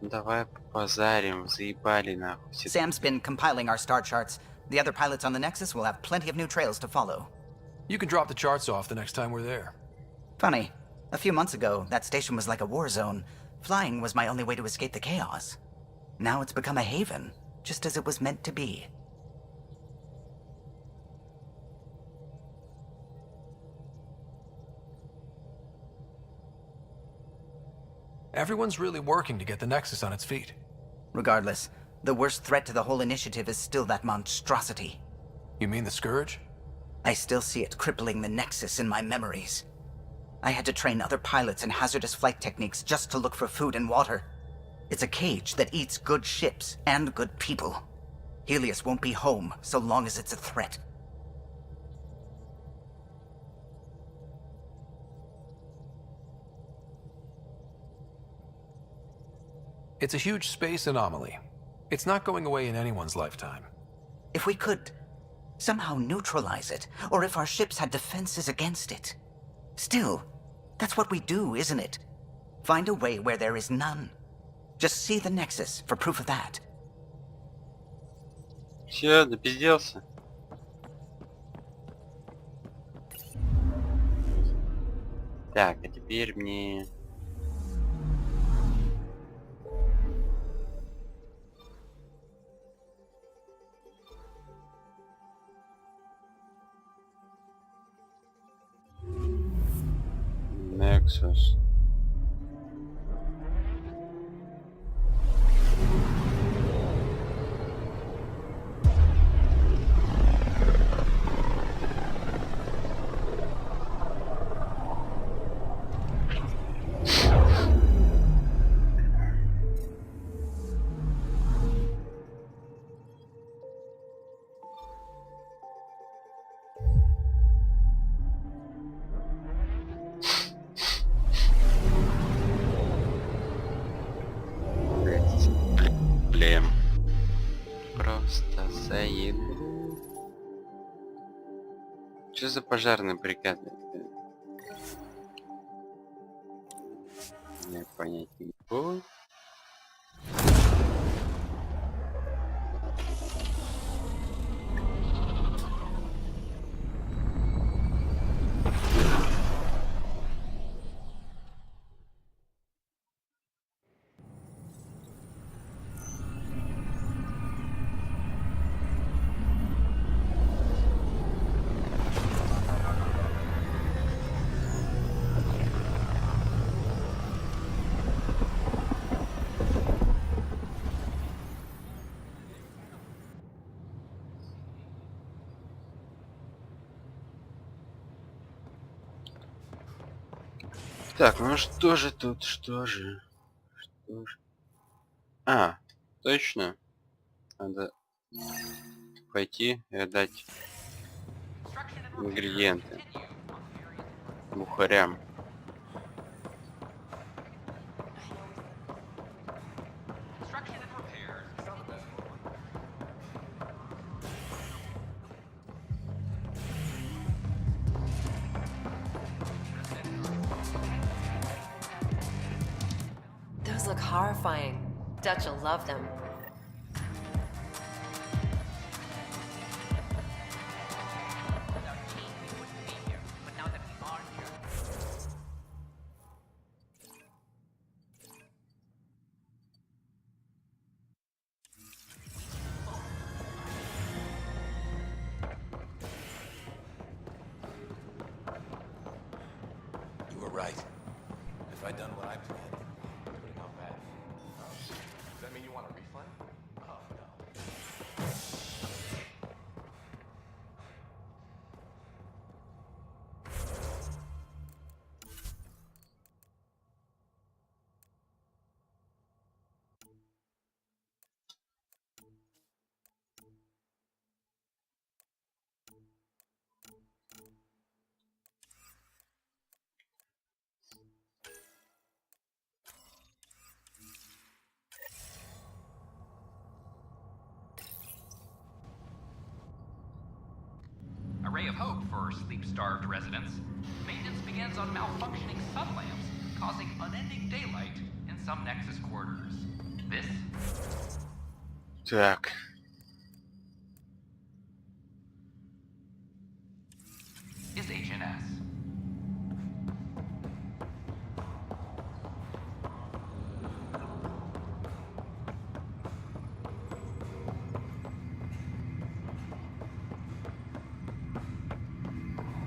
Давай побазарим, заебали нахуй. Все Sam's been compiling our star charts. The other pilots on the Nexus will have plenty of new trails to follow. You can drop the charts off the next time we're there. Funny, a few months ago, that station was like a war zone. Flying was my only way to escape the chaos. Now it's become a haven, just as it was meant to be. Everyone's really working to get the Nexus on its feet. Regardless, the worst threat to the whole initiative is still that monstrosity. You mean the Scourge? I still see it crippling the Nexus in my memories. I had to train other pilots in hazardous flight techniques just to look for food and water. It's a cage that eats good ships and good people. Helios won't be home so long as it's a threat. It's a huge space anomaly. It's not going away in anyone's lifetime. If we could somehow neutralize it, or if our ships had defenses against it. Still, that's what we do, isn't it? Find a way where there is none. Just see the Nexus for proof of that. Все, допизделся. Так, а теперь мне... Nexus. Что за пожарный бригада? Я понять не могу. Так, ну что же тут, что же? А, точно. Надо пойти и отдать ингредиенты бухарям. Those look horrifying. Dutch will love them. right. If I'd done what I planned, it would have gone bad. Oh. Does that mean you want a refund? Oh, no. A ray of hope for sleep-starved residents. Maintenance begins on malfunctioning sun-lamps, causing unending daylight in some Nexus quarters. This Так. is HNS.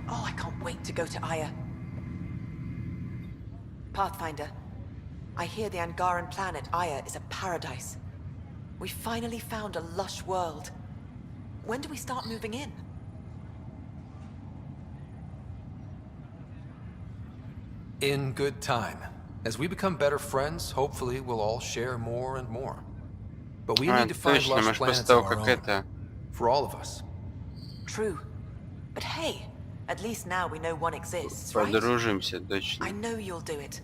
Oh, I can't wait to go to Aya. Pathfinder, I hear the Angaran planet Aya is a paradise. We finally found a lush world. When do we start moving in? In good time. As we become better friends, hopefully we'll all share more and more. But we need to find Точно, lush может, после planets того, of our как own. это... For all of us. True. But hey, at least now we know one exists, right? Подружимся, точно. I know you'll do it.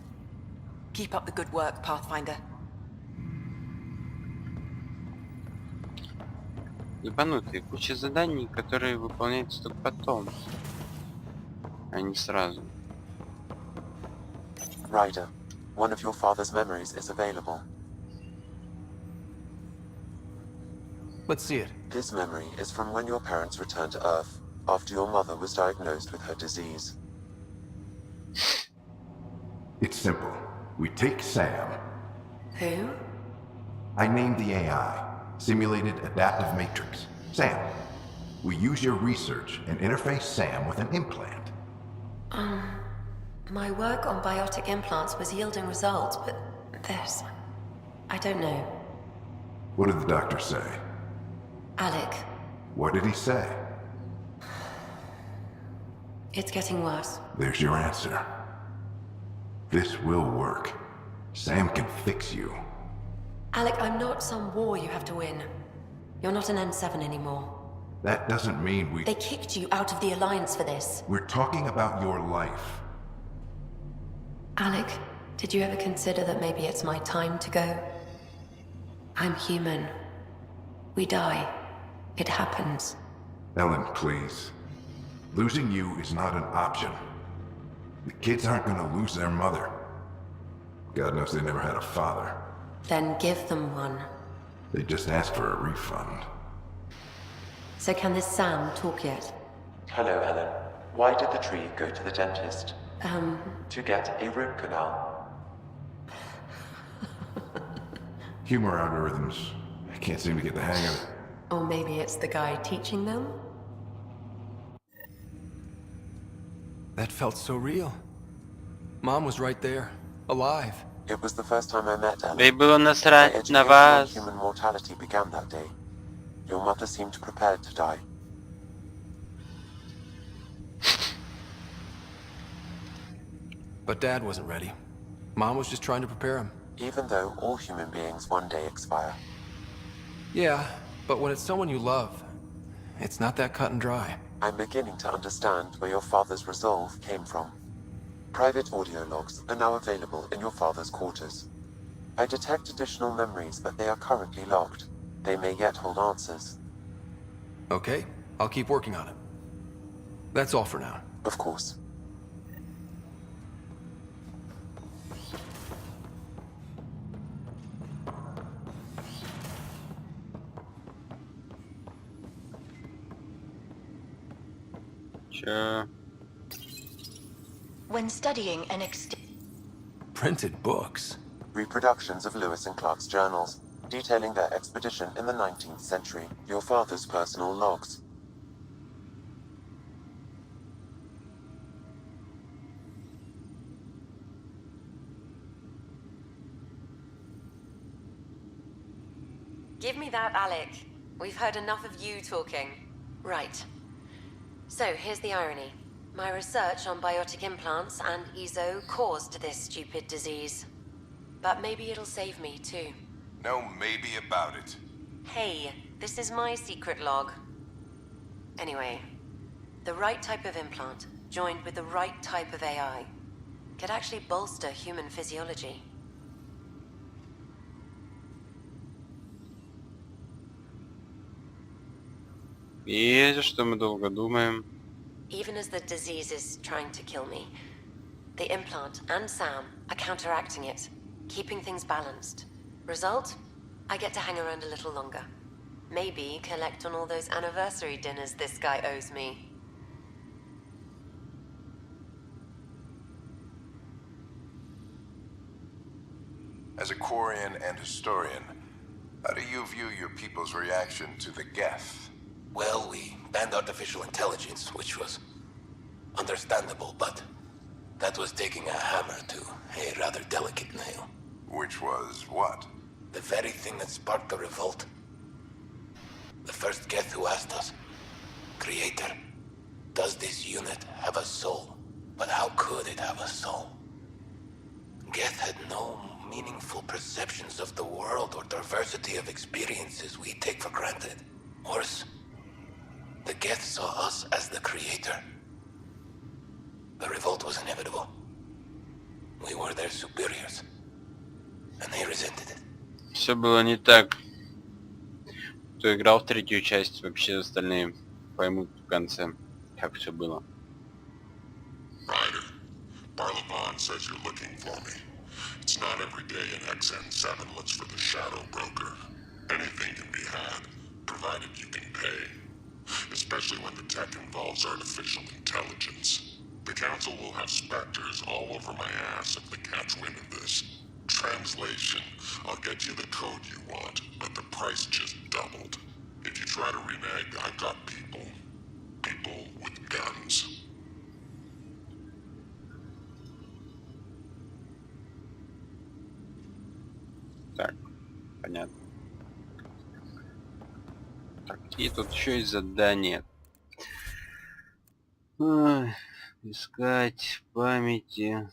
Keep up the good work, Pathfinder. Ебанутые, куча заданий, которые выполняются только потом, а не сразу. Ryder, one of your father's memories is available. Let's see it. This memory is from when your parents returned to Earth, after your mother was diagnosed with her disease. It's simple. We take Sam. Who? I named the AI. Simulated Adaptive Matrix. Sam. We use your research and interface Sam with an implant. My work on biotic implants was yielding results, but this... I don't know. What did the doctor say? Alec, What did he say? it's getting worse. There's your answer. This will work. Sam can fix you. Alec, I'm not some war you have to win. You're not an N7 anymore. That doesn't mean we... They kicked you out of the Alliance for this. We're talking about your life. Alec, did you ever consider that maybe it's my time to go? I'm human. We die. It happens. Ellen, please. Losing you is not an option. The kids aren't gonna lose their mother. God knows they never had a father. Then give them one. They just asked for a refund. So can this Sam talk yet? Hello, Ellen. Why did the tree go to the dentist? To get a root canal. Humor algorithms. I can't seem to get the hang of it. Or maybe it's the guy teaching them? That felt so real. Mom was right there, alive. It was the first time I met Ellen. Ей было My насрать education на on вас. human mortality began that day. Your mother seemed prepared to die. But Dad wasn't ready. Mom was just trying to prepare him. Even though all human beings one day expire. Yeah, but when it's someone you love, it's not that cut and dry. I'm beginning to understand where your father's resolve came from. Private audio logs are now available in your father's quarters. I detect additional memories, but they are currently locked. They may yet hold answers. Okay, I'll keep working on it. That's all for now. Of course. Чё? When studying an Printed books. Reproductions of Lewis and Clark's journals, detailing their expedition in the 19th century. Your father's personal logs. Give me that, Alec. We've heard enough of you talking. Right. So, here's the irony. My research on biotic implants and EZO caused this stupid disease. But maybe it'll save me, too. No maybe about it. Hey, this is my secret log. Anyway, the right type of implant, joined with the right type of AI, could actually bolster human physiology. И что мы долго думаем. Even as the disease is trying to kill me, the implant and Sam are counteracting it, keeping things balanced. Result? I get to hang around a little longer. Maybe collect on all those anniversary dinners this guy owes me. As a Quarian and historian, how do you view your people's reaction to the Geth? Well, we banned artificial intelligence, which was understandable, but that was taking a hammer to a rather delicate nail. Which was what? The very thing that sparked the revolt. The first Geth who asked us, Creator, does this unit have a soul? But how could it have a soul? Geth had no meaningful perceptions of the world or diversity of experiences we take for granted. Worse, the Geth saw us as the Creator. The revolt was inevitable. We were their superiors, and they resented it. Все было не так. Кто играл в третью часть, вообще остальные поймут в конце, как все было. Ryder, Barlavon says you're looking for me. It's not every day an XN7 looks for the Shadow Broker. Anything can be had, provided you can pay. Especially when the tech involves artificial intelligence. The Council will have specters all over my ass if they catch wind of this. Translation, I'll get you the code you want, but the price just doubled. If you try to renege, I've got people. People with guns. Так, понятно. Так, и тут еще есть задание. Ой, искать в памяти.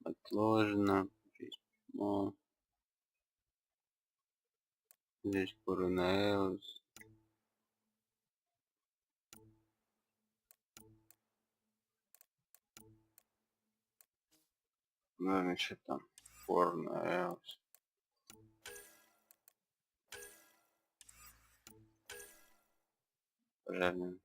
Отложено. Письмо. Здесь коронавирус. Ну, что там? Коронавирус. Пожарный.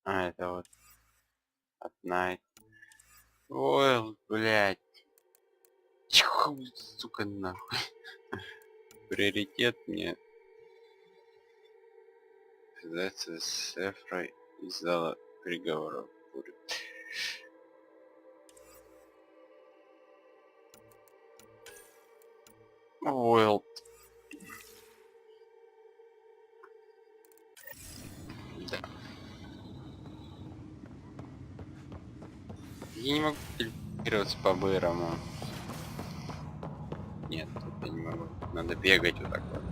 А, это вот от Night. Ой, блядь. Чё, сука, нахуй. Приоритет мне. Связаться с Эфрой из зала переговоров. Уэлл. Да. Я не могу телепортироваться по-бырому. Нет, я не могу. Надо бегать вот так вот.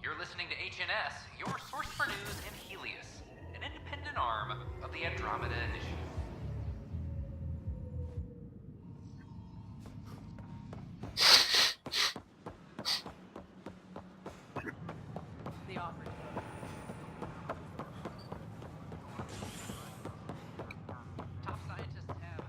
You're listening to HNS, your source for news in Helios, an independent arm of the Andromeda Initiative. The offer. Top scientists have.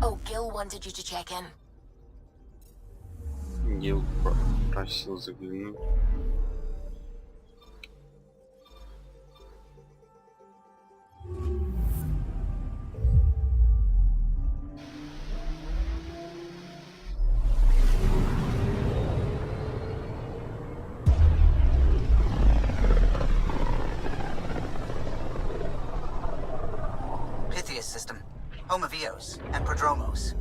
Oh, Gil wanted you to check in. Гил просил заглянуть. Pythias system, home of Eos and Prodromos.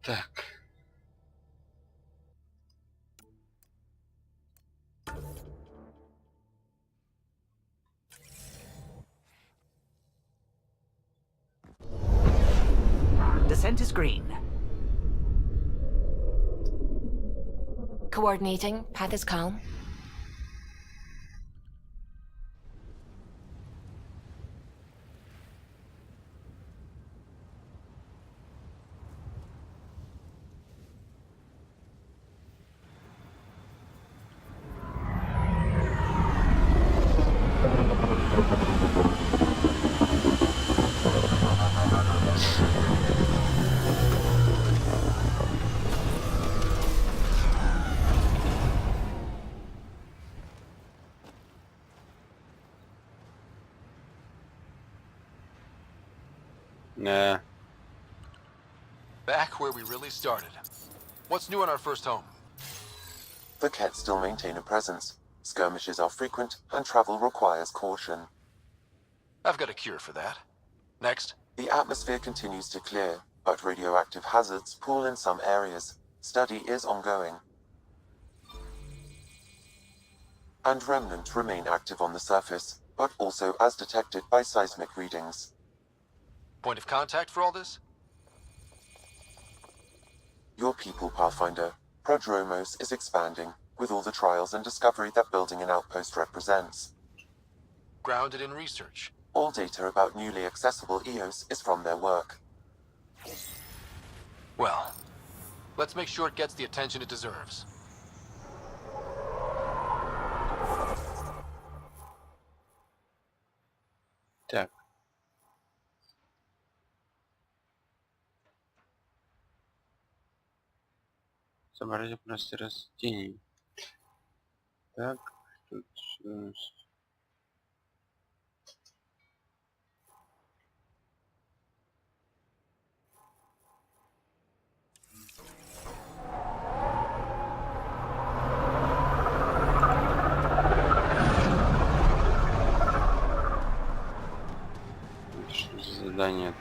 Так. Descent is green. Coordinating. Path is calm. Nah. Back where we really started. What's new in our first home? The Kett still maintain a presence. Skirmishes are frequent, and travel requires caution. I've got a cure for that. Next. The atmosphere continues to clear, but radioactive hazards pool in some areas. Study is ongoing. And remnant remain active on the surface, but also as detected by seismic readings. Point of contact for all this? Your people, Pathfinder. Prodromos is expanding, with all the trials and discovery that building an outpost represents. Grounded in research. All data about newly accessible EOS is from their work. Well, let's make sure it gets the attention it deserves. Так. Собрать просто растений. Так, тут у нас... Что за задание?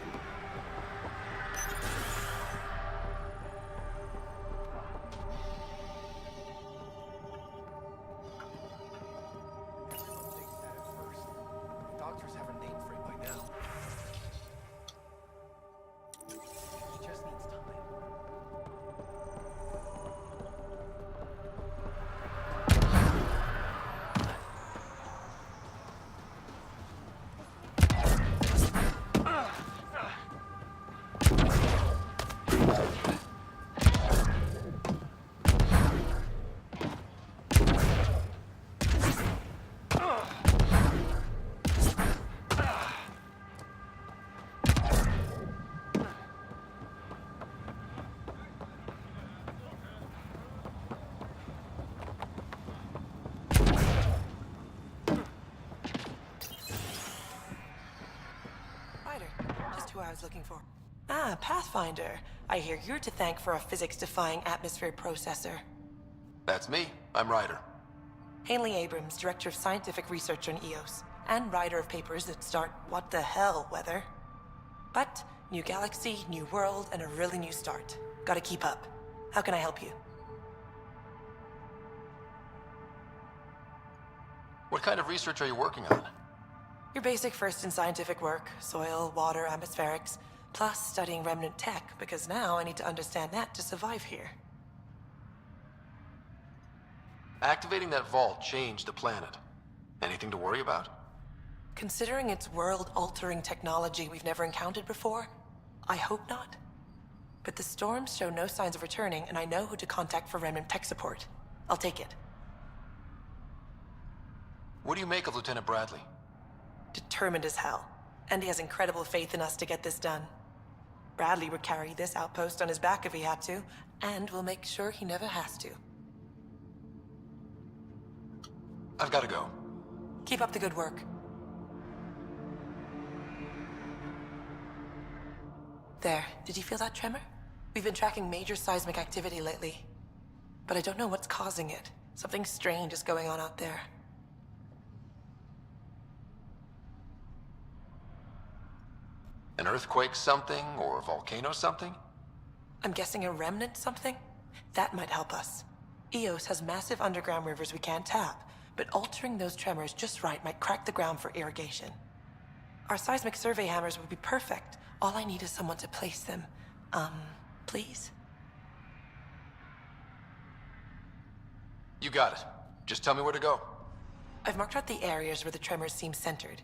Who I was looking for. Ah, Pathfinder. I hear you're to thank for a physics-defying atmosphere processor. That's me. I'm Ryder. Haley Abrams, Director of Scientific Research on EOS, and writer of papers that start what the hell weather. But, new galaxy, new world, and a really new start. Gotta keep up. How can I help you? What kind of research are you working on? Your basic first in scientific work, soil, water, atmospherics, plus studying remnant tech, because now I need to understand that to survive here. Activating that vault changed the planet. Anything to worry about? Considering it's world-altering technology we've never encountered before, I hope not. But the storms show no signs of returning, and I know who to contact for remnant tech support. I'll take it. What do you make of Lieutenant Bradley? Determined as hell. And he has incredible faith in us to get this done. Bradley would carry this outpost on his back if he had to, and we'll make sure he never has to. I've got to go. Keep up the good work. There, did you feel that tremor? We've been tracking major seismic activity lately. But I don't know what's causing it. Something strange is going on out there. An earthquake something, or a volcano something? I'm guessing a remnant something? That might help us. Eos has massive underground rivers we can't tap, but altering those tremors just right might crack the ground for irrigation. Our seismic survey hammers would be perfect. All I need is someone to place them. Please? You got it. Just tell me where to go. I've marked out the areas where the tremors seem centered.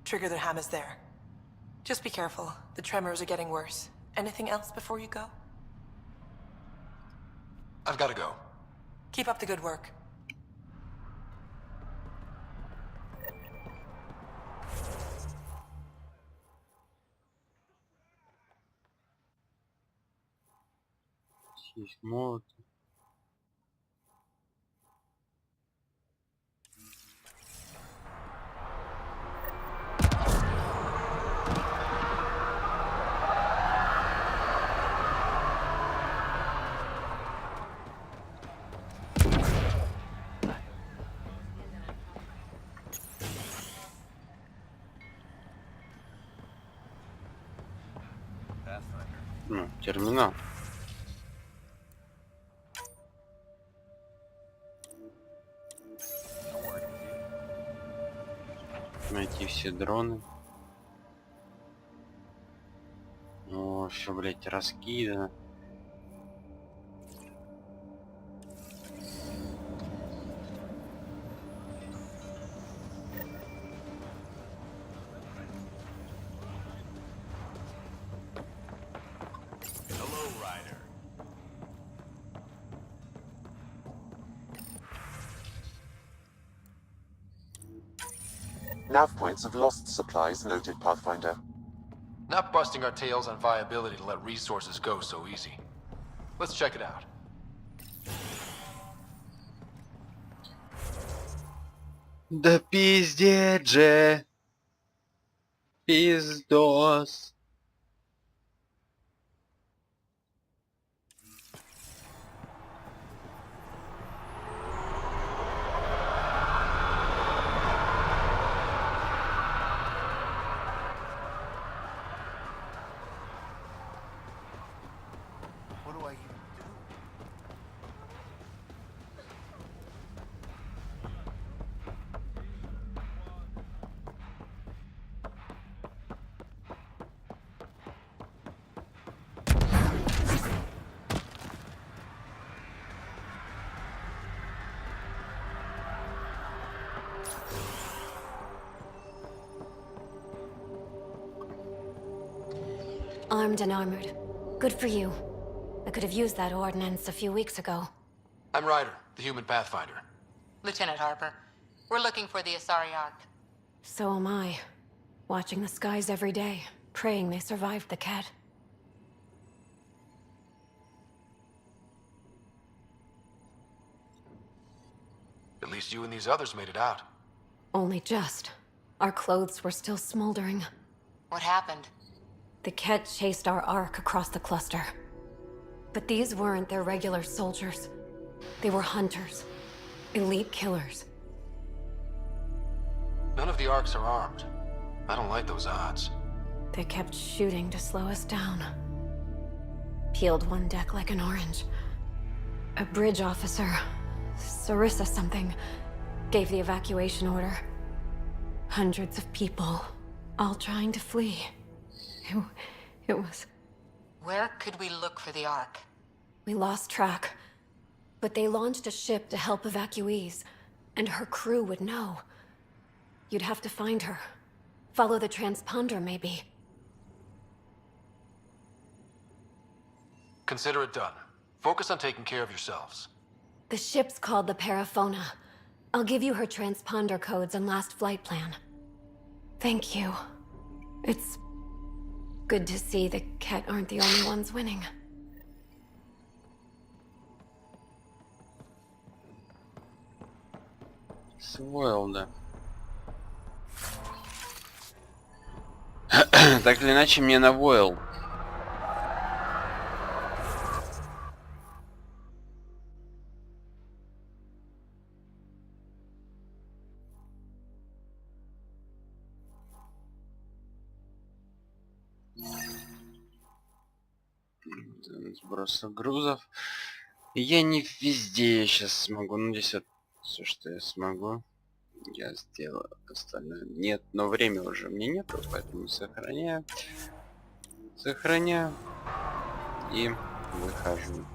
Trigger the hammers there. Just be careful. The tremors are getting worse. Anything else before you go? I've got to go. Keep up the good work. Молот. Терминал. Найти все дроны. О, все, блять, раскидано. Nav points of lost supplies noted, Pathfinder. Not busting our tails on viability to let resources go so easy. Let's check it out. Да пиздец же. Пиздос. Armed and armored. Good for you. I could have used that ordnance a few weeks ago. I'm Ryder, the human Pathfinder. Lieutenant Harper, we're looking for the Asari Ark. So am I. Watching the skies every day, praying they survived the cat. At least you and these others made it out. Only just. Our clothes were still smoldering. What happened? The Ket chased our Ark across the cluster. But these weren't their regular soldiers. They were hunters. Elite killers. None of the Arks are armed. I don't like those odds. They kept shooting to slow us down. Peeled one deck like an orange. A bridge officer, Sarissa something, gave the evacuation order. Hundreds of people, all trying to flee. It was... Where could we look for the Ark? We lost track. But they launched a ship to help evacuees, and her crew would know. You'd have to find her. Follow the transponder, maybe. Consider it done. Focus on taking care of yourselves. The ship's called the Paraphona. I'll give you her transponder codes and last flight plan. Thank you. It's good to see the Ket aren't the only ones winning. Своил, да. Так или иначе мне навоил. Сброс грузов. Я не везде сейчас смогу. Ну здесь вот все, что я смогу, я сделаю. Остальное нет, но время уже мне нету, поэтому сохраняю и выхожу.